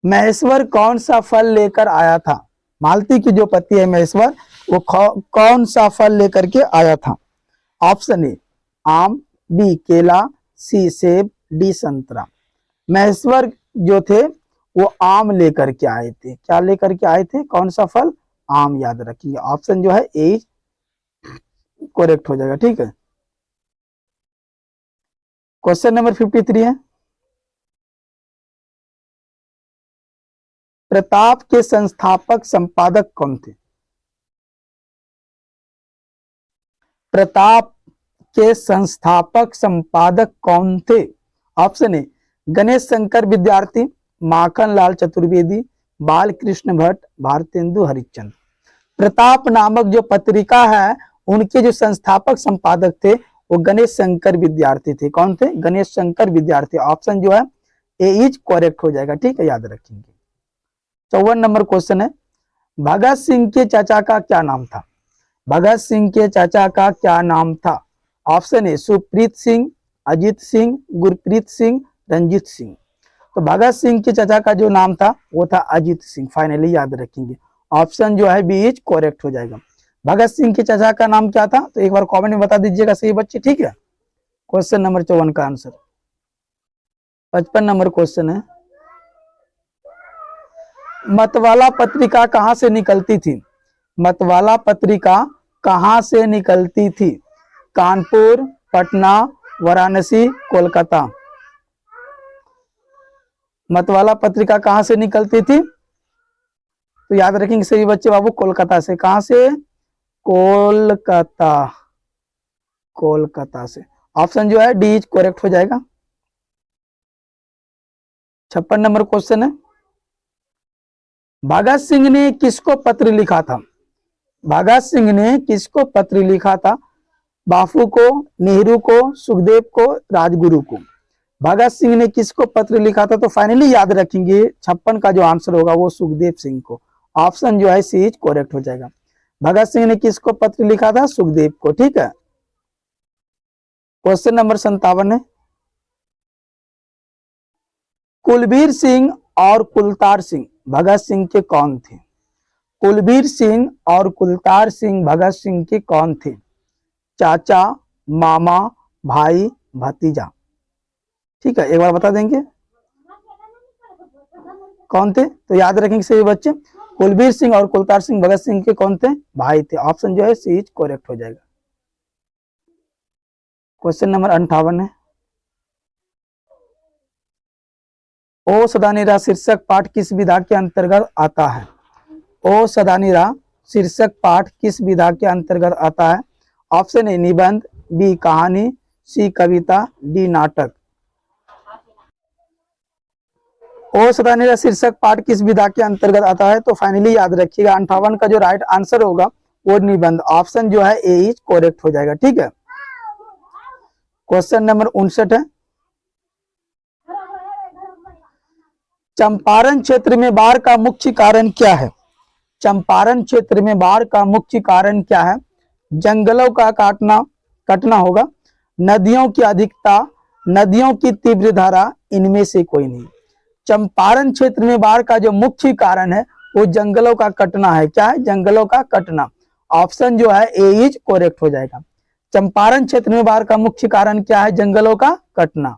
महेश्वर कौन सा फल लेकर आया था? मालती की जो पति है महेश्वर, वो कौन सा फल लेकर के आया था? ऑप्शन ए आम, बी केला, सी सेब, डी संतरा। महेश्वर जो थे वो आम लेकर के आए थे। क्या लेकर के आए थे? कौन सा फल? आम, याद रखिए। ऑप्शन जो है ए करेक्ट हो जाएगा, ठीक है। क्वेश्चन नंबर 53 है, प्रताप के संस्थापक संपादक कौन थे? प्रताप के संस्थापक संपादक कौन थे? ऑप्शन ए गणेश शंकर विद्यार्थी, माखन लाल चतुर्वेदी, बाल कृष्ण भट्ट, भारतेंदु हरिश्चंद्र। प्रताप नामक जो पत्रिका है उनके जो संस्थापक संपादक थे वो गणेश शंकर विद्यार्थी थे। कौन थे? गणेश शंकर विद्यार्थी। ऑप्शन जो है ए इज करेक्ट हो जाएगा, ठीक है, याद रखेंगे। 54 नंबर क्वेश्चन है, भगत सिंह के चाचा का क्या नाम था? भगत सिंह के चाचा का क्या नाम था? Option A Supreet Singh, Ajit Singh, Gurpreet Singh, Ranjit Singh. तो भगत सिंह के चाचा का जो नाम था वो था अजीत सिंह, फाइनली याद रखेंगे। ऑप्शन जो है बी इज करेक्ट हो जाएगा। भगत सिंह के चाचा का नाम क्या था? तो एक बार कमेंट में बता दीजिएगा सही बच्चे, ठीक है। क्वेश्चन नंबर 54 का आंसर। 55 नंबर क्वेश्चन है, मतवाला पत्रिका कहां से निकलती थी? मतवाला पत्रिका कहां से निकलती थी? कानपुर, पटना, वाराणसी, कोलकाता। मतवाला पत्रिका कहां से निकलती थी? तो याद रखेंगे सही बच्चे बाबू, कोलकाता से। कहां से? कोलकाता, कोलकाता से। ऑप्शन जो है डी इज करेक्ट हो जाएगा। 56 नंबर क्वेश्चन है, भगत सिंह ने किसको पत्र लिखा था? भगत सिंह ने किसको पत्र लिखा था? बापू को, नेहरू को, सुखदेव को, राजगुरु को। भगत सिंह ने किसको पत्र लिखा था? तो फाइनली याद रखेंगे 56 का जो आंसर होगा वो सुखदेव सिंह को। ऑप्शन जो है सी इज करेक्ट हो जाएगा। भगत सिंह ने किसको पत्र लिखा था? सुखदेव को, ठीक है। क्वेश्चन नंबर 57 है, कुलबीर सिंह और कुलतार सिंह भगत सिंह के कौन थे? कुलबीर सिंह और कुलतार सिंह भगत सिंह के कौन थे? चाचा, मामा, भाई, भतीजा। ठीक है, एक बार बता देंगे कौन थे? तो याद रखेंगे सभी बच्चे, कुलबीर सिंह और कुलतार सिंह भगत सिंह के कौन थे? भाई थे। ऑप्शन जो है सी इज करेक्ट हो जाएगा। क्वेश्चन नंबर 58 है, ओ सदानीरा शीर्षक पाठ किस विधा के अंतर्गत आता है? ओ सदानीरा शीर्षक पाठ किस विधा के अंतर्गत आता है? ऑप्शन ए निबंध, बी कहानी, सी कविता, डी नाटक। ओ सदानीरा शीर्षक पाठ किस विधा के अंतर्गत आता है? तो फाइनली याद रखिएगा 58 का जो राइट आंसर होगा वो निबंध। ऑप्शन जो है ए इज करेक्ट हो जाएगा, ठीक है। क्वेश्चन नंबर 59 है, चंपारण क्षेत्र में बाढ़ का मुख्य कारण क्या है? चंपारण क्षेत्र में बाढ़ का मुख्य कारण क्या है? जंगलों का कटना होगा, नदियों की अधिकता, नदियों की तीव्र धारा, इनमें से कोई नहीं। चंपारण क्षेत्र में बाढ़ का जो मुख्य कारण है वो जंगलों का कटना है। क्या है? जंगलों का कटना। ऑप्शन जो है ए इज करेक्ट हो जाएगा। चंपारण क्षेत्र में बाढ़ का मुख्य कारण क्या है? जंगलों का कटना।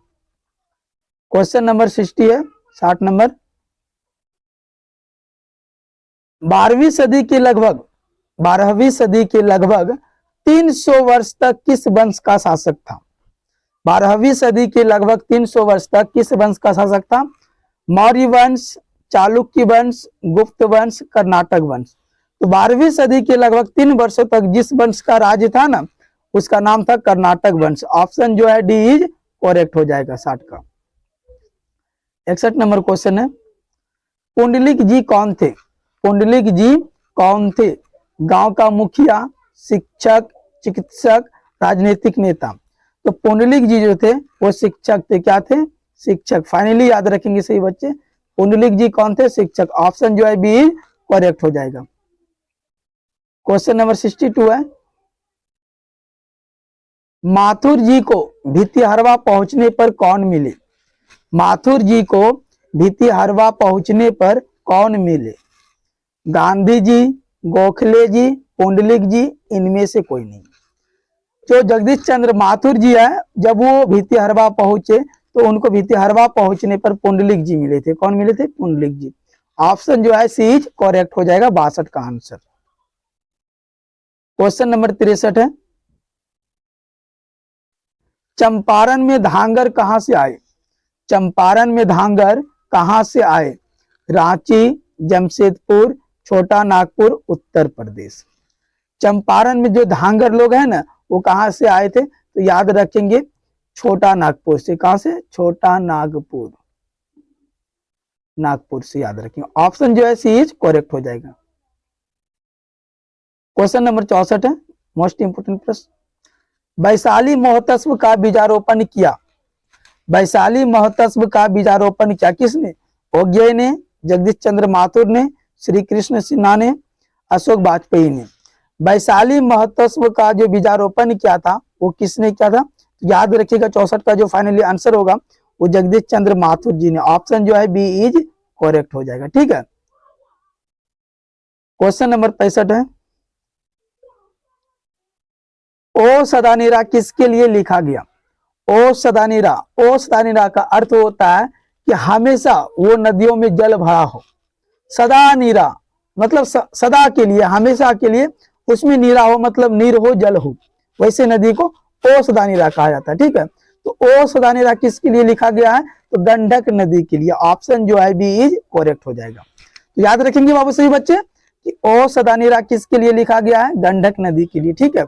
क्वेश्चन नंबर 60 है, 60 नंबर, 12वीं सदी के लगभग 12वीं सदी के लगभग 300 वर्ष तक किस वंश का शासक था? 12वीं सदी के लगभग 300 वर्ष तक किस वंश का शासक था? मौर्य वंश, चालुक्य वंश, गुप्त वंश, कर्नाटक वंश। तो 12वीं सदी के लगभग 3 वर्षों तक जिस वंश का राज्य था ना, उसका नाम था कर्नाटक वंश। ऑप्शन जो है डी इज करेक्ट हो जाएगा 60 का। 61 नंबर क्वेश्चन है, पुंडलिक जी कौन थे? पुंडलिक जी कौन थे? गांव का मुखिया, शिक्षक, चिकित्सक, राजनीतिक नेता। तो पुंडलिक जी जो थे वो शिक्षक थे। क्या थे? शिक्षक। फाइनली याद रखेंगे सही बच्चे, पुंडलिक जी कौन थे? शिक्षक। ऑप्शन जो है बी करेक्ट हो जाएगा। क्वेश्चन नंबर 62 है, माथुर जी को भितिहरवा पहुंचने पर कौन मिले? माथुर जी को भितिहरवा पहुंचने पर कौन मिले? गांधी जी, गोखले जी, पुंडलिक जी, इनमें से कोई नहीं। जो जगदीश चंद्र माथुर जी है, जब वो भितिहरवा पहुंचे तो उनको भितिहरवा पहुंचने पर पुंडलिक जी मिले थे। कौन मिले थे? पुंडलिक जी। ऑप्शन जो है सी इज करेक्ट हो जाएगा 62 का आंसर। क्वेश्चन नंबर 63 है, चंपारण में धांगर कहां से आए? चंपारण में धांगर कहां से आए? रांची, जमशेदपुर, छोटा नागपुर, उत्तर प्रदेश। चंपारण में जो धांगर लोग हैं ना, वो कहां से आए थे? तो याद रखेंगे छोटा नागपुर से। कहां से? छोटा नागपुर, नागपुर से याद रखेंगे। ऑप्शन जो है सी इज करेक्ट हो जाएगा। क्वेश्चन नंबर 64 है, मोस्ट इंपोर्टेंट प्रश्न, वैशाली महोत्सव का बीजारोपण किया? वैशाली महोत्सव का बीजारोपण किया किसने? ओग्य ने, जगदीश चंद्र माथुर ने, श्री कृष्ण सिन्हा ने, अशोक वाजपेयी ने। वैशाली महोत्सव का जो बीजारोपण किया था वो किसने किया था? याद रखिएगा 64 का जो फाइनली आंसर होगा वो जगदीश चंद्र माथुर जी ने। ऑप्शन जो है बी इज करेक्ट हो जाएगा। ठीक है। क्वेश्चन नंबर 65 है, ओ सदानीरा किसके लिए लिखा गया? ओ सदानीरा, ओ सदानीरा का अर्थ होता है कि हमेशा वो नदियों में जल भरा हो। सदा नीरा मतलब सदा के लिए, हमेशा के लिए उसमें नीरा हो, मतलब नीर हो, जल हो, वैसे नदी को ओ सदा नीरा कहा जाता है। ठीक है। तो ओ सदा नीरा किसके लिए लिखा गया है? तो गंडक नदी के लिए। ऑप्शन जो है बी इज करेक्ट हो जाएगा। तो याद रखेंगे बाबू सभी बच्चे कि ओ सदा नीरा किसके लिए लिखा गया है? गंडक नदी के लिए। ठीक है।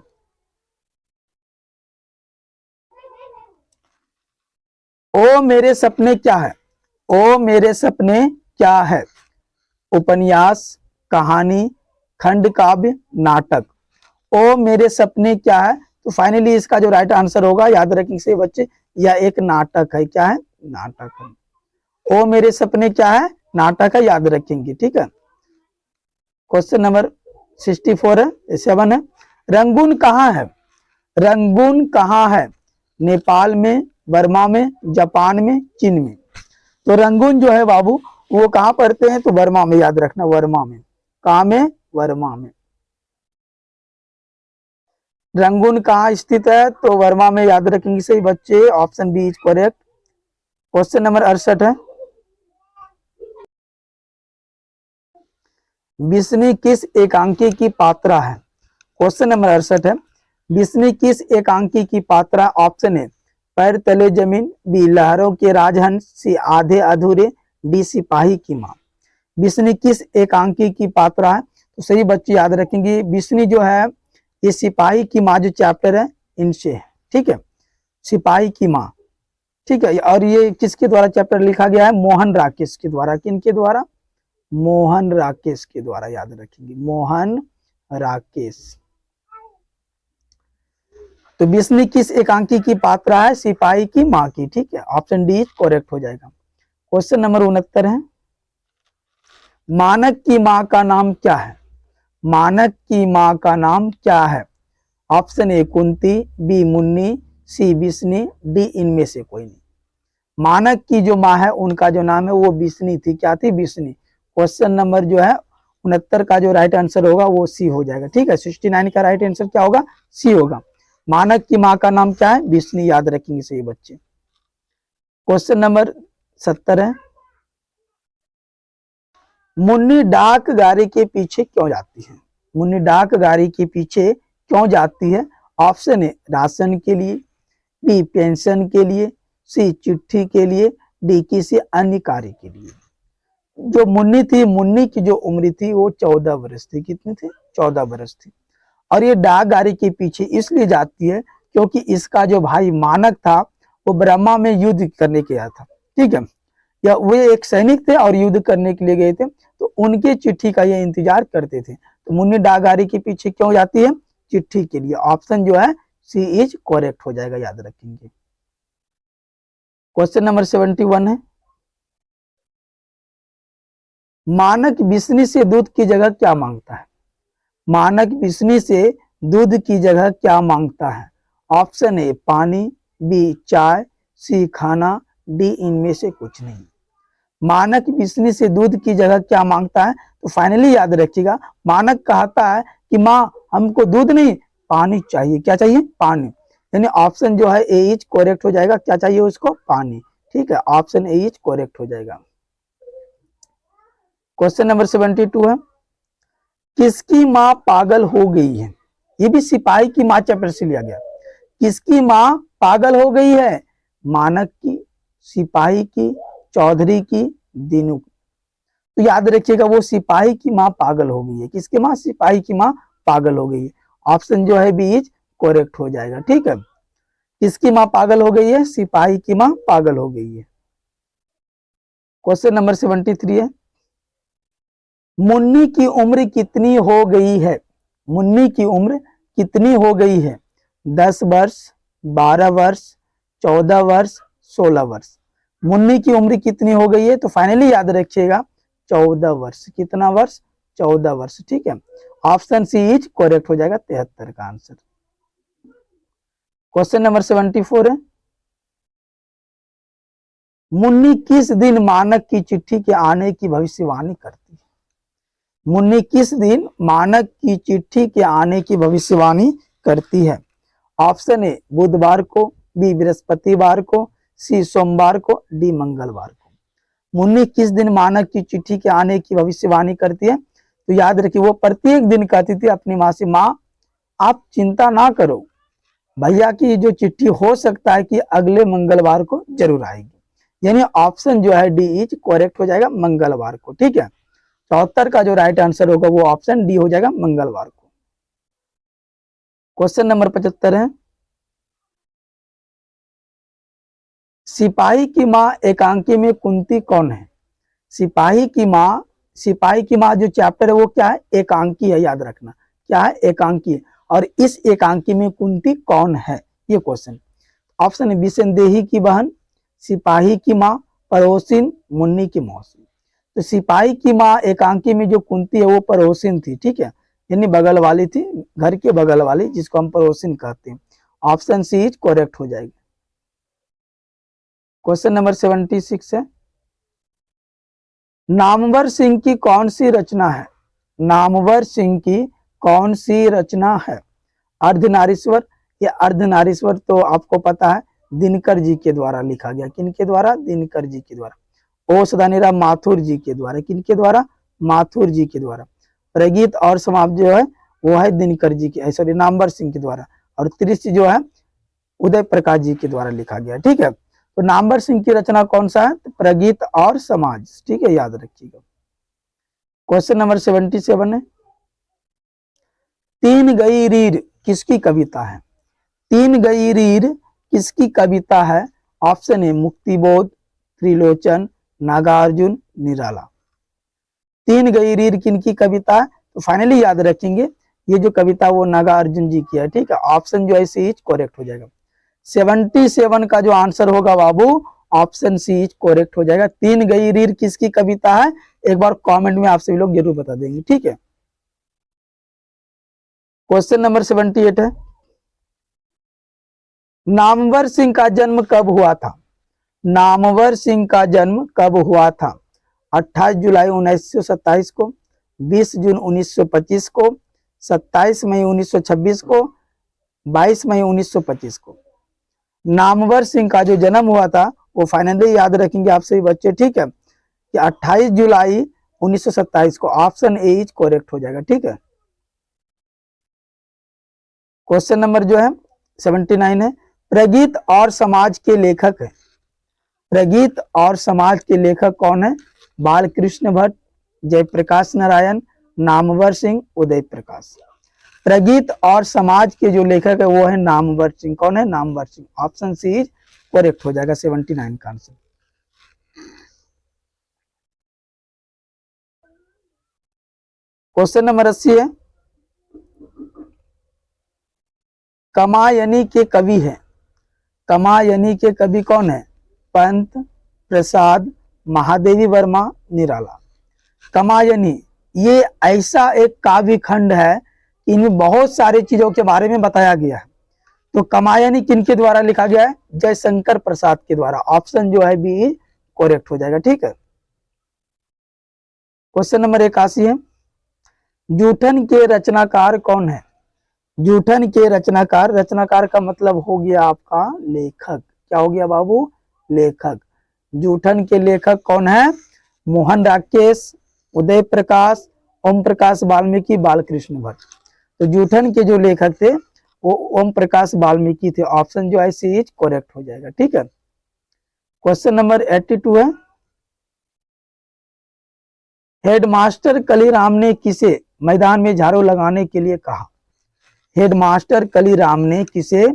ओ मेरे सपने क्या है? ओ मेरे सपने क्या है? उपन्यास, कहानी, खंड काव्य, नाटक। ओ मेरे सपने क्या है? तो फाइनली इसका जो राइट आंसर होगा, याद रखेंगे से बच्चे, यह एक नाटक है। क्या है? नाटक है। ओ मेरे सपने क्या है? नाटक है, याद रखेंगे। ठीक है। क्वेश्चन नंबर 64 है, 7 है, रंगून कहाँ है? रंगून कहाँ है? नेपाल में, बर्मा में, जापान में, चीन में। तो रंगून जो है बाबू वो कहां पढ़ते हैं? तो बर्मा में, याद रखना, वर्मा में। कहां में? वर्मा में। रंगून कहाँ स्थित है? तो वर्मा में, याद रखेंगे सही बच्चे। Option B is correct. Question number 68 है, विष्णु किस एकांकी की पात्रा है? क्वेश्चन नंबर 68 है, विष्णु किस एकांकी की पात्रा? ऑप्शन है पैर तले जमीन, बी लहरों के राजहंस, सी आधे अधूरे, डी सिपाही की मां। विष्णु किस एकांकी की पात्रा है? तो सही बच्चे याद रखेंगे, विष्णु जो है ये सिपाही की माँ जो चैप्टर है इनसे है। ठीक है। सिपाही की माँ। ठीक है। और ये किसके द्वारा चैप्टर लिखा गया है? मोहन राकेश के द्वारा। किनके द्वारा? मोहन राकेश के द्वारा, याद रखेंगे, मोहन राकेश। तो विष्णु किस एकांकी की पात्रा है? सिपाही की माँ की। ठीक है। ऑप्शन डी करेक्ट हो जाएगा। क्वेश्चन नंबर 69 है, मानक की माँ का नाम क्या है? मानक की माँ का नाम क्या है? Option A Kunti, B Munni, C Vishnu, D इनमें से कोई नहीं। मानक की जो माँ है उनका जो नाम है वो विष्णु थी। क्या थी? विष्णु। क्वेश्चन नंबर जो है 69 का जो राइट आंसर होगा वो सी हो जाएगा। ठीक है। 69 का राइट आंसर क्या होगा? सी होगा। मानक की माँ का नाम क्या है? विष्णु, याद रखेंगे सही बच्चे। क्वेश्चन नंबर 70 है, मुन्नी डाक गाड़ी के पीछे क्यों जाती है? मुन्नी डाक गाड़ी के पीछे क्यों जाती है? ऑप्शन ए राशन के लिए, बी पेंशन के लिए, सी चिट्ठी के लिए, डी किसी अन्य कार्य के लिए। जो मुन्नी थी, मुन्नी की जो उम्र थी वो 14 वर्ष थी। कितनी थी? 14 वर्ष थी। और ये डाक गाड़ी के पीछे इसलिए जाती है क्योंकि इसका जो भाई मानक था वो ब्रह्मा में युद्ध करने के आया था। ठीक है, या वे एक सैनिक थे और युद्ध करने के लिए गए थे, तो उनके चिट्ठी का ये इंतजार करते थे। तो मुन्नी डाक गाड़ी के पीछे क्यों जाती है? चिट्ठी के लिए। ऑप्शन जो है सी इज करेक्ट हो जाएगा, याद रखेंगे। क्वेश्चन नंबर 71 है, मानक बिस्नी से दूध की जगह क्या मांगता है? मानक बिस्नी से दूध की जगह क्या मांगता है? ऑप्शन ए पानी, बी चाय, सी खाना, डी इनमें से कुछ नहीं। मानक बिस्नी से दूध की जगह क्या मांगता है? तो फाइनली याद रखिएगा, मानक कहता है कि माँ हमको दूध नहीं पानी चाहिए। क्या चाहिए? पानी। यानी ऑप्शन जो है ए इज करेक्ट हो जाएगा। क्या चाहिए उसको? पानी। ठीक है, ऑप्शन ए इज करेक्ट हो जाएगा। क्वेश्चन नंबर 72 है, किसकी माँ पागल हो गई है? ये भी सिपाही की माँ चैप्टर से लिया गया। किसकी माँ पागल हो गई है? मानक की, सिपाही की, चौधरी की, दीनू की। तो याद रखिएगा वो सिपाही की माँ पागल हो गई है। किसकी माँ? सिपाही की माँ पागल हो गई है। ऑप्शन जो है बी इज करेक्ट हो जाएगा। ठीक है, किसकी माँ पागल हो गई है? सिपाही की माँ पागल हो गई है। क्वेश्चन नंबर 73 है, मुन्नी की उम्र कितनी हो गई है? मुन्नी की उम्र कितनी हो गई है? 10 वर्ष, 12 वर्ष, 14 वर्ष, 16 वर्ष। मुन्नी की उम्र कितनी हो गई है? तो फाइनली याद रखिएगा 14 वर्ष। कितना वर्ष? 14 वर्ष। ठीक है, ऑप्शन सी इज करेक्ट हो जाएगा, 73 का आंसर। क्वेश्चन नंबर 74 है, मुन्नी किस दिन मानक की चिट्ठी के आने की भविष्यवाणी करती है? मुन्नी किस दिन मानक की चिट्ठी के आने की भविष्यवाणी करती है? ऑप्शन ए बुधवार को, बी बृहस्पतिवार को, सी सोमवार को, डी मंगलवार को। मुन्नी किस दिन मानक की चिट्ठी के आने की भविष्यवाणी करती है? तो याद रखिए वो प्रत्येक दिन कहती थी अपनी माँ से, माँ आप चिंता ना करो, भैया की जो चिट्ठी हो सकता है कि अगले मंगलवार को जरूर आएगी। यानी ऑप्शन जो है डी इज करेक्ट हो जाएगा, मंगलवार को। ठीक है, 74 का जो राइट आंसर होगा वो ऑप्शन डी हो जाएगा, मंगलवार को। क्वेश्चन नंबर 75 है, सिपाही की माँ एकांकी में कुंती कौन है? सिपाही की माँ जो चैप्टर है वो क्या है? एकांकी है। याद रखना क्या है? एकांकी है। और इस एकांकी में कुंती कौन है? ये क्वेश्चन। ऑप्शन है विसंदेही की बहन, सिपाही की माँ, पड़ोसिन, मुन्नी की मौसी। तो सिपाही की माँ एकांकी में जो कुंती है वो पड़ोसिन थी। ठीक है, यानी बगल वाली थी, घर के बगल वाली, जिसको हम पड़ोसिन कहते हैं। ऑप्शन सी इज करेक्ट हो जाएगी। क्वेश्चन नंबर 76 है, नामवर सिंह की कौन सी रचना है? नामवर सिंह की कौन सी रचना है? अर्धनारीश्वर। या अर्धनारीश्वर तो आपको पता है दिनकर जी के द्वारा लिखा गया। किनके द्वारा? दिनकर जी के द्वारा। ओसदानीरा माथुर जी के द्वारा। किनके द्वारा? माथुर जी के द्वारा। प्रगीत और समाप्त जो है वो है दिनकर जी के, सॉरी नामवर सिंह के द्वारा। और त्रिश जो है उदय प्रकाश जी के द्वारा लिखा गया। ठीक है, तो नामवर सिंह की रचना कौन सा है? प्रगीत और समाज। ठीक है, याद रखिएगा। क्वेश्चन नंबर 77 है, तीन गई रीर किसकी कविता है? तीन गई रीर किसकी कविता है? ऑप्शन है मुक्तिबोध, त्रिलोचन, नागार्जुन, निराला। तीन गई रीर किनकी कविता है? तो फाइनली याद रखेंगे ये जो कविता वो नागार्जुन जी की है। ठीक है, ऑप्शन जो है सी इज करेक्ट हो जाएगा। 77 का जो आंसर होगा बाबू ऑप्शन सी इज करेक्ट हो जाएगा। तीन गई रीर किसकी कविता है? एक बार कमेंट में आप सभी लोग जरूर बता देंगे। ठीक है, क्वेश्चन नंबर 78 है, नामवर सिंह का जन्म कब हुआ था? नामवर सिंह का जन्म कब हुआ था? 28 जुलाई 1927 को, 20 जून 1925 को, 27 मई 1926 को, 22 मई 1925 को। नामवर सिंह का जो जन्म हुआ था वो फाइनली याद रखेंगे आप सभी बच्चे। ठीक है, कि 28 जुलाई 1927 को। ऑप्शन ए इज करेक्ट हो जाएगा। ठीक है, क्वेश्चन नंबर जो है 79 है, प्रगीत और समाज के लेखक है। प्रगीत और समाज के लेखक कौन है? बालकृष्ण भट्ट, जयप्रकाश नारायण, नामवर सिंह, उदय प्रकाश। प्रगीत और समाज के जो लेखक है वो है नामवर सिंह। कौन है? Namvar Singh. Option C is correct हो जाएगा 79 का आंसर। क्वेश्चन नंबर 80 है, कमायनी के कवि है। कमायनी के कवि कौन है? पंत, प्रसाद, महादेवी वर्मा, निराला। कमायनी ये ऐसा एक काव्य खंड है, इनमें बहुत सारी चीजों के बारे में बताया गया है। तो कमायनी किनके द्वारा लिखा गया है? जयशंकर प्रसाद के द्वारा। ऑप्शन जो है बी करेक्ट हो जाएगा। ठीक है, क्वेश्चन नंबर 81 है, जूठन के रचनाकार कौन है? जूठन के रचनाकार, रचनाकार का मतलब हो गया आपका लेखक। क्या हो गया बाबू? लेखक। जूठन के लेखक कौन है? मोहन राकेश, उदय प्रकाश, ओम प्रकाश वाल्मीकि, बालकृष्ण भट्ट। तो जूठन के जो लेखक थे वो ओम प्रकाश वाल्मीकि थे। ऑप्शन जो है सी इज करेक्ट हो जाएगा। ठीक है, क्वेश्चन नंबर 82 है, हेडमास्टर कलीराम ने किसे मैदान में झाड़ू लगाने के लिए कहा? हेडमास्टर कलीराम ने किसे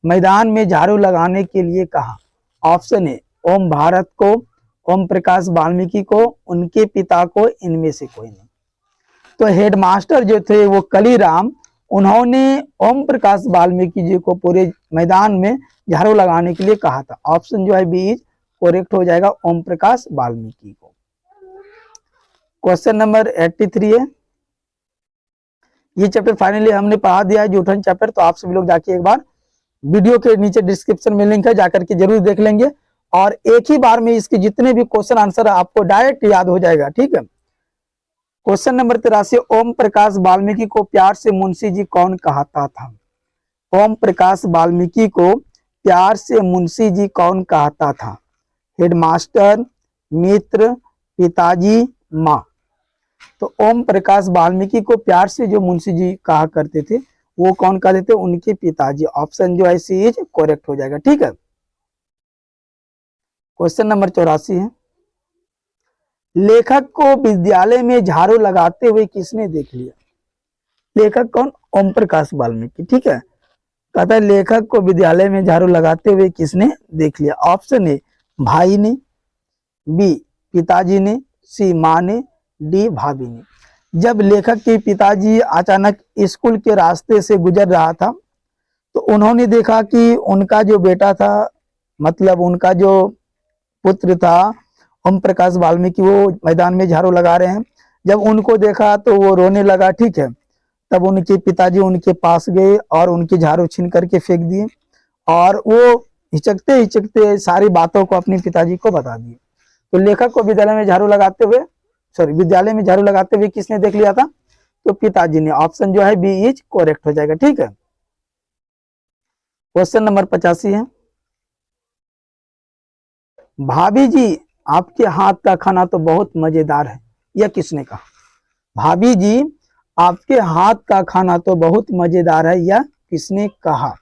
मैदान में झाड़ू लगाने के लिए कहा? ऑप्शन ए ओम भारत को, ओम प्रकाश वाल्मीकि को, उनके पिता को, इनमें से कोई नहीं। तो हेडमास्टर जो थे वो कलीराम, उन्होंने ओम प्रकाश वाल्मीकि जी को पूरे मैदान में झाड़ू लगाने के लिए कहा था। ऑप्शन जो है बी इज करेक्ट हो जाएगा, ओम प्रकाश वाल्मीकि को। क्वेश्चन नंबर 83 है, ये चैप्टर फाइनली हमने पढ़ा दिया है जूठन चैप्टर। तो आप सभी लोग जाके एक बार वीडियो के नीचे डिस्क्रिप्शन में लिंक है, जाकर के जरूर देख लेंगे और एक ही बार में इसके जितने भी क्वेश्चन आंसर आपको डायरेक्ट याद हो जाएगा। ठीक है, क्वेश्चन नंबर 83, ओम प्रकाश वाल्मीकि को प्यार से मुंशी जी कौन कहता था? ओम प्रकाश वाल्मीकि को प्यार से मुंशी जी कौन कहता था? हेडमास्टर, मित्र, पिताजी, माँ। तो ओम प्रकाश वाल्मीकि को प्यार से जो मुंशी जी कहा करते थे वो कौन कहते थे? उनके पिताजी। ऑप्शन जो है सी इज करेक्ट हो जाएगा। ठीक है, क्वेश्चन नंबर 84 है, लेखक को विद्यालय में झाड़ू लगाते हुए किसने देख लिया? लेखक कौन? ओम प्रकाश वाल्मीकि। ठीक है, कहता है लेखक को विद्यालय में झाड़ू लगाते हुए किसने देख लिया? ऑप्शन ए भाई ने, बी पिताजी ने, सी माँ ने, डी भाभी ने। जब लेखक के पिताजी अचानक स्कूल के रास्ते से गुजर रहा था तो उन्होंने देखा कि उनका जो बेटा था, मतलब उनका जो पुत्र था ओम प्रकाश वाल्मीकि, वो मैदान में झाड़ू लगा रहे हैं। जब उनको देखा तो वो रोने लगा। ठीक है, तब उनके पिताजी उनके पास गए और उनकी झाड़ू छीन करके फेंक दिए और वो हिचकते हिचकते सारी बातों को अपने पिताजी को बता दिए। तो लेखक को विद्यालय में झाड़ू लगाते हुए विद्यालय में झाड़ू लगाते हुए किसने देख लिया था? तो पिताजी ने। ऑप्शन जो है बी इज करेक्ट हो जाएगा। ठीक है, क्वेश्चन नंबर 85 है, भाभी जी आपके हाथ का खाना तो बहुत मजेदार है, यह किसने कहा? भाभी जी आपके हाथ का खाना तो बहुत मजेदार है, यह किसने कहा?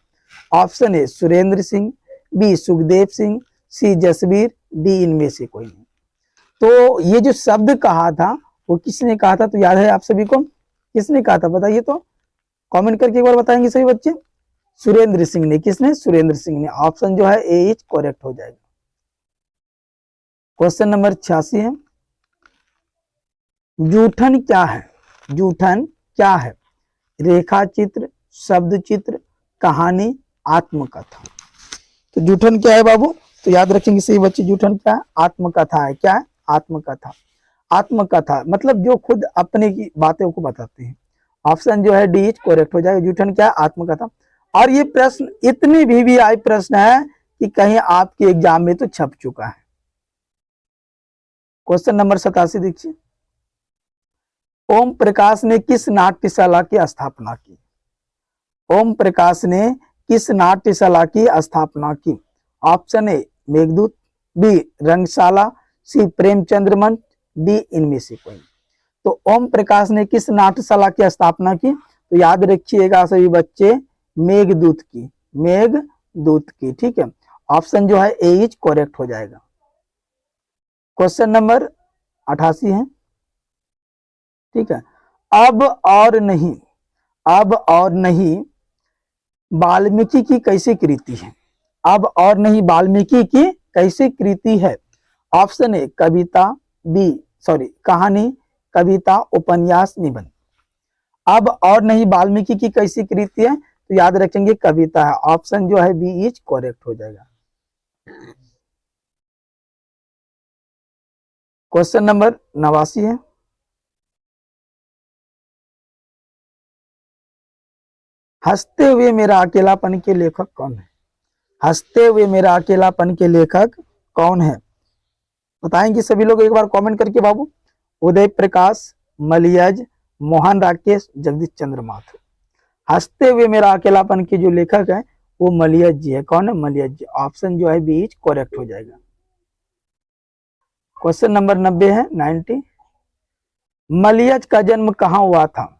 Option A Surendra Singh, B Sukhdev Singh, C Jasvir, D इनमें से कोई नहीं। तो ये जो शब्द कहा था वो किसने कहा था? तो याद है आप सभी को? किसने कहा था बताइए तो, कमेंट करके एक बार बताएंगे सभी बच्चे। सुरेंद्र सिंह ने। किसने? सुरेंद्र सिंह ने। ऑप्शन जो है ए इज करेक्ट हो जाएगा। क्वेश्चन नंबर 86 है, जूठन क्या है? जूठन क्या है? रेखा चित्र, शब्द चित्र, कहानी, आत्मकथा। तो जूठन क्या है बाबू? तो याद रखेंगे सही बच्चे, जूठन क्या है? आत्मकथा है। क्या है? आत्मकथा। आत्मकथा मतलब जो खुद अपने की बातों को बताते हैं। ऑप्शन जो है डी इज करेक्ट हो जाएगा। जूठन क्या है? आत्मकथा। और ये प्रश्न इतने भी आए प्रश्न है कि कहीं आपके एग्जाम में तो छप चुका है। क्वेश्चन नंबर 87 देखिए, ओम प्रकाश ने किस नाट्यशाला की स्थापना की? ओम प्रकाश ने किस नाट्यशाला की स्थापना की? ऑप्शन ए मेघदूत, बी रंगशाला, सी प्रेमचंद्र मंच, डी इनमें से कोई नहीं। तो ओम प्रकाश ने किस नाट्यशाला की स्थापना की? तो याद रखिएगा सभी बच्चे, मेघदूत की, मेघदूत की। ठीक है, ऑप्शन जो है ए इज करेक्ट हो जाएगा। क्वेश्चन नंबर 88 है। ठीक है, अब और नहीं, अब और नहीं वाल्मीकि की कैसी कृति है? अब और नहीं वाल्मीकि की कैसी कृति है? ऑप्शन ए कविता, बी सॉरी कहानी, कविता, उपन्यास, निबंध। अब और नहीं वाल्मीकि की कैसी कृति है? तो याद रखेंगे कविता है। ऑप्शन जो है बी इज करेक्ट हो जाएगा। क्वेश्चन नंबर 89 है। हंसते हुए मेरा अकेलापन के लेखक कौन है? हंसते हुए मेरा अकेलापन के लेखक कौन है? बताएंगे सभी लोग एक बार कमेंट करके बाबू। उदय प्रकाश, मलियज, मोहन राकेश, जगदीश चंद्र माथुर। हंसते हुए मेरा अकेलापन के जो लेखक है वो मलियज जी है। कौन है? मलियज जी। ऑप्शन जो है बी इज करेक्ट हो जाएगा। क्वेश्चन नंबर 90 है, 90। मलियज का जन्म कहाँ हुआ था?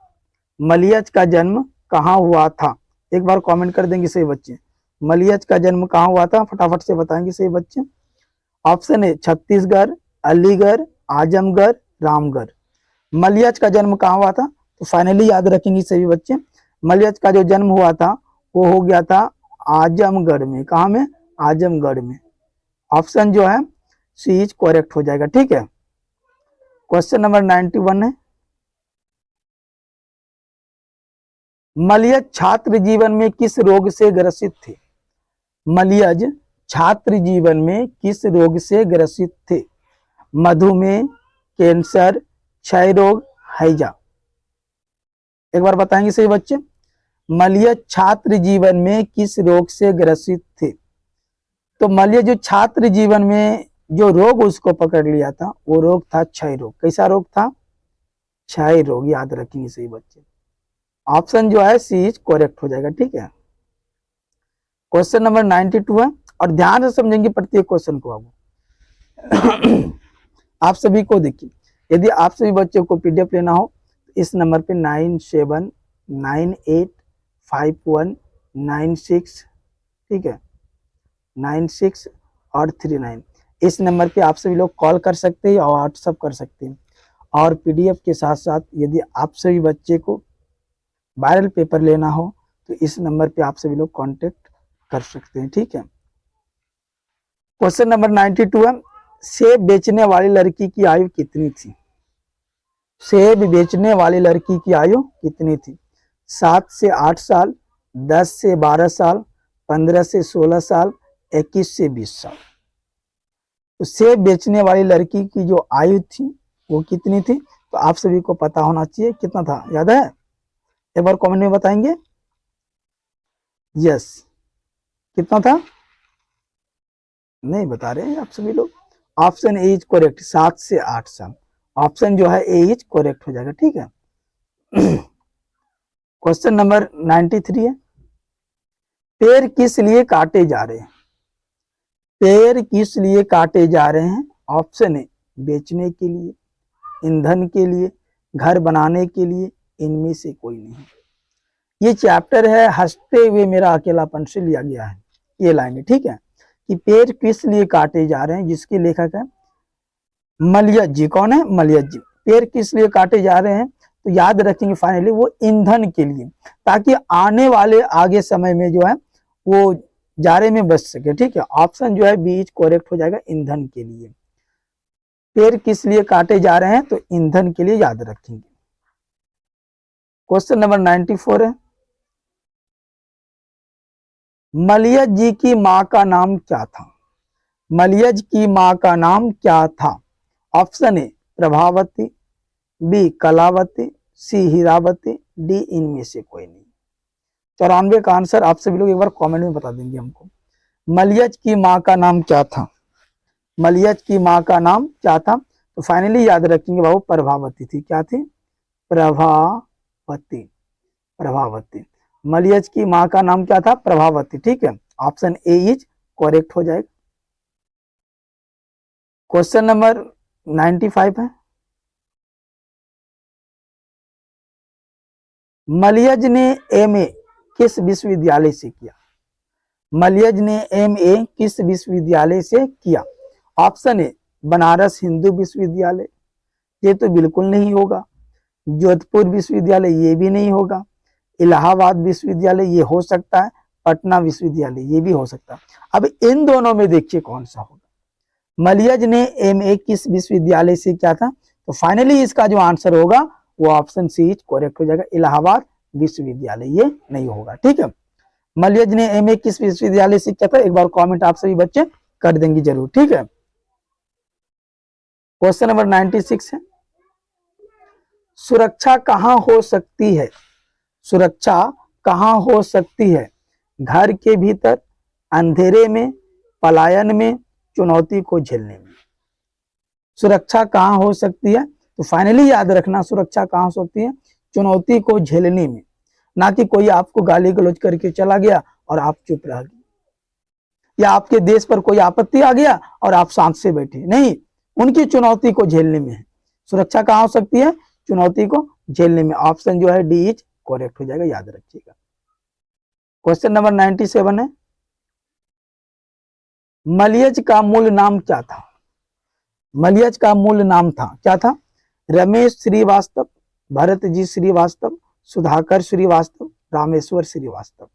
मलियज का जन्म कहाँ हुआ था? एक बार कमेंट कर देंगे सही बच्चे। मलियज का जन्म कहाँ हुआ था? फटाफट से बताएंगे सही बच्चे। Option A Chhattisgarh, Aligarh, Azamgarh, Ramgarh. मलियज का जन्म कहाँ हुआ था? तो फाइनली याद रखेंगे सभी बच्चे, मलियज का जो जन्म हुआ था वो हो गया था आजमगढ़ में। कहाँ में? आजमगढ़ में। ऑप्शन जो है सी इज करेक्ट हो जाएगा। ठीक है, क्वेश्चन नंबर 91 है। मलियज छात्र जीवन में किस रोग से ग्रसित थे? मलियज छात्र जीवन में किस रोग से ग्रसित थे? मधुमेह, कैंसर, क्षय रोग, हैजा। एक बार बताएंगे सही बच्चे, मलियज छात्र जीवन में किस रोग से ग्रसित थे? तो मलियज जो छात्र जीवन में जो रोग उसको पकड़ लिया था वो रोग था क्षय रोग। कैसा रोग था? क्षय रोग। याद रखेंगे सही बच्चे। ऑप्शन जो है सी इज करेक्ट हो जाएगा। ठीक है, क्वेश्चन नंबर 92 है और ध्यान से समझेंगे प्रत्येक क्वेश्चन को। अब आप सभी को देखिए, यदि आप सभी बच्चों को पीडीएफ लेना हो तो इस नंबर पे 97985196, ठीक है, 96 और 39, इस नंबर पे आप सभी लोग कॉल कर सकते हैं और व्हाट्सअप कर सकते हैं। और पीडीएफ के साथ साथ यदि आप सभी बच्चे को वायरल पेपर लेना हो तो इस नंबर पे आप सभी लोग कांटेक्ट कर सकते हैं। ठीक है, क्वेश्चन नंबर 92 है। सेब बेचने वाली लड़की की आयु कितनी थी? सेब बेचने वाली लड़की की आयु कितनी थी? 7 से 8 साल, 10 से 12 साल, 15 से 16 साल, 21 से 20 साल। तो सेब बेचने वाली लड़की की जो आयु थी वो कितनी थी? तो आप सभी को पता होना चाहिए। कितना था, याद है? एक बार कमेंट में बताएंगे। यस, कितना था? नहीं बता रहे हैं आप सभी लोग। ऑप्शन ए इज करेक्ट, 7 से 8 साल। ऑप्शन जो है ए इज करेक्ट हो जाएगा। ठीक है, क्वेश्चन नंबर 93 है। पेड़ किस लिए काटे जा रहे हैं? पेड़ किस लिए काटे जा रहे हैं? ऑप्शन ए बेचने के लिए, ईंधन के लिए, घर बनाने के लिए, इनमें से कोई नहीं। ये चैप्टर है हंसते हुए मेरा अकेलापन से लिया गया है ये लाइन। ठीक है, कि पेड़ किस लिए काटे जा रहे हैं, जिसके लेखक है मलियज जी। कौन है? मलियज जी। पेड़ किस लिए काटे जा रहे हैं? तो याद रखेंगे फाइनली वो ईंधन के लिए, ताकि आने वाले आगे समय में जो है वो जाड़े में बच सके। ठीक है, ऑप्शन जो है बी इज करेक्ट हो जाएगा, ईंधन के लिए। पेड़ किस लिए काटे जा रहे हैं? तो ईंधन के लिए, याद रखेंगे। क्वेश्चन नंबर 94 है। मलियज जी की मां का नाम क्या था? मलियज की मां का नाम क्या था? Option A Prabhavati, B Kalavati, C Hiravati, D इनमें से कोई नहीं। 94 का आंसर आप सभी लोग एक बार कमेंट में बता देंगे हमको। मलियज की मां का नाम क्या था? मलियज की मां का नाम क्या था? तो फाइनली याद रखेंगे बाबू, प्रभावती थी। क्या थी? प्रभावती। प्रभावती। मलियज की मां का नाम क्या था? प्रभावती। ठीक है, ऑप्शन ए इज करेक्ट हो जाएगा। क्वेश्चन नंबर 95 है। मलियज ने एमए किस विश्वविद्यालय से किया? मलियज ने एमए किस विश्वविद्यालय से किया? ऑप्शन ए बनारस हिंदू विश्वविद्यालय, ये तो बिल्कुल नहीं होगा। जोधपुर विश्वविद्यालय, ये भी नहीं होगा। इलाहाबाद विश्वविद्यालय, ये हो सकता है। पटना विश्वविद्यालय, ये भी हो सकता है। अब इन दोनों में देखिए कौन सा होगा। मलियज ने एमए किस विश्वविद्यालय से किया था? तो फाइनली इसका जो आंसर होगा वो ऑप्शन सी करेक्ट हो जाएगा, इलाहाबाद विश्वविद्यालय, ये नहीं होगा। ठीक है, मलियज ने एमए किस विश्वविद्यालय से किया था? एक बार कमेंट आप सभी बच्चे कर देंगे जरूर। ठीक है, क्वेश्चन नंबर 96 है, सुरक्षा कहां हो सकती है? सुरक्षा कहां हो सकती है? घर के भीतर, अंधेरे में, पलायन में, चुनौती को झेलने में। सुरक्षा कहां हो सकती है? तो फाइनली याद रखना, सुरक्षा कहां हो सकती है? चुनौती को झेलने में। ना कि कोई आपको गाली गलौज करके चला गया और आप चुप रह गए, या आपके देश पर कोई आपत्ति आ गया और आप शांत से बैठे, नहीं, उनकी चुनौती को झेलने में है। सुरक्षा कहां हो सकती है? चुनौती को झेलने में। ऑप्शन जो है डी इज करेक्ट हो जाएगा, याद रखिएगा। क्वेश्चन नंबर 97 है, मलियज का मूल नाम क्या था? मलियज का मूल नाम था क्या था? रमेश श्रीवास्तव, भरत जी श्रीवास्तव, सुधाकर श्रीवास्तव, रामेश्वर श्रीवास्तव।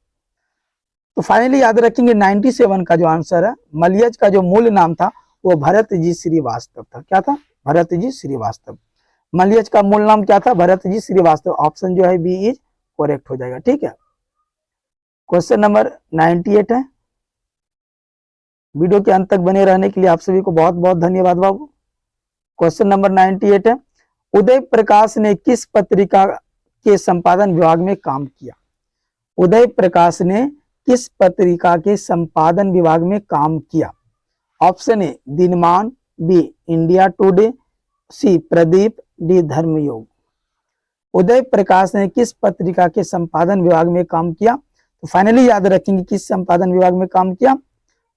तो फाइनली याद रखेंगे 97 का जो आंसर है, मलियज का जो मूल नाम था वो भरत जी श्रीवास्तव था। क्या था? भरत जी श्रीवास्तव। मलियज का मूल नाम क्या था? भरत जी श्रीवास्तव। ऑप्शन जो है बी इज करेक्ट हो जाएगा। ठीक है, क्वेश्चन नंबर 98 है। वीडियो के अंत तक बने रहने के लिए आप सभी को बहुत बहुत धन्यवाद बाबू। क्वेश्चन नंबर 98 है, उदय प्रकाश ने किस पत्रिका के संपादन विभाग में काम किया? उदय प्रकाश ने किस पत्रिका के संपादन विभाग में काम किया? Option A Dinman, B India Today, C Pradeep, D Dharmayug. Uday Prakash ने किस पत्रिका के संपादन विभाग में काम किया? तो फाइनली याद रखेंगे किस संपादन विभाग में काम किया।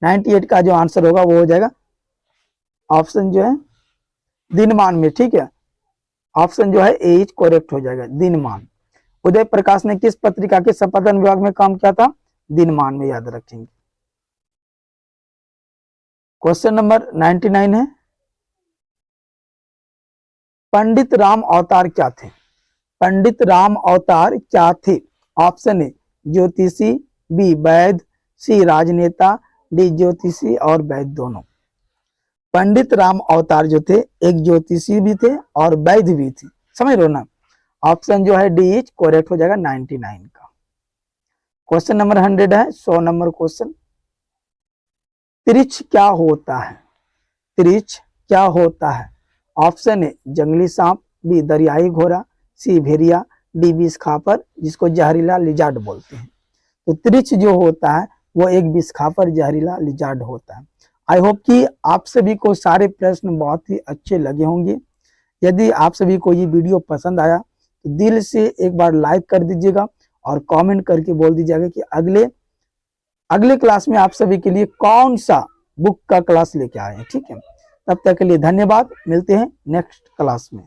98 का जो आंसर होगा वो हो जाएगा ऑप्शन जो है दिनमान में। ठीक है, ऑप्शन जो है ए इज करेक्ट हो जाएगा, दिनमान। उदय प्रकाश ने किस पत्रिका के संपादन विभाग में काम किया था? दिनमान में, याद रखेंगे। क्वेश्चन नंबर 99 है, पंडित राम अवतार क्या थे? पंडित राम अवतार क्या थे? ऑप्शन ए ज्योतिषी, बी वैद्य, सी राजनेता, डी ज्योतिषी और वैद्य दोनों। पंडित राम अवतार जो थे एक ज्योतिषी भी थे और वैद्य भी थे, समझ लो ना। ऑप्शन जो है डी इज करेक्ट हो जाएगा 99 का। क्वेश्चन नंबर 100 है, 100 नंबर क्वेश्चन, त्रिछ क्या होता है? त्रिछ क्या होता है? ऑप्शन ए जंगली सांप, बी दरियाई घोड़ा, सी भेड़िया, डी विष खापर जिसको जहरीला लिजार्ड बोलते हैं। तो त्रिछ जो होता है वो एक विष खापर जहरीला लिजार्ड होता है। आई होप कि आप सभी को सारे प्रश्न बहुत ही अच्छे लगे होंगे। यदि आप सभी को ये वीडियो पसंद आया तो दिल से एक बार लाइक कर दीजिएगा और कमेंट करके बोल दीजिएगा कि अगले क्लास में आप सभी के लिए कौन सा बुक का क्लास लेके आए हैं। ठीक है, तब तक के लिए धन्यवाद, मिलते हैं नेक्स्ट क्लास में।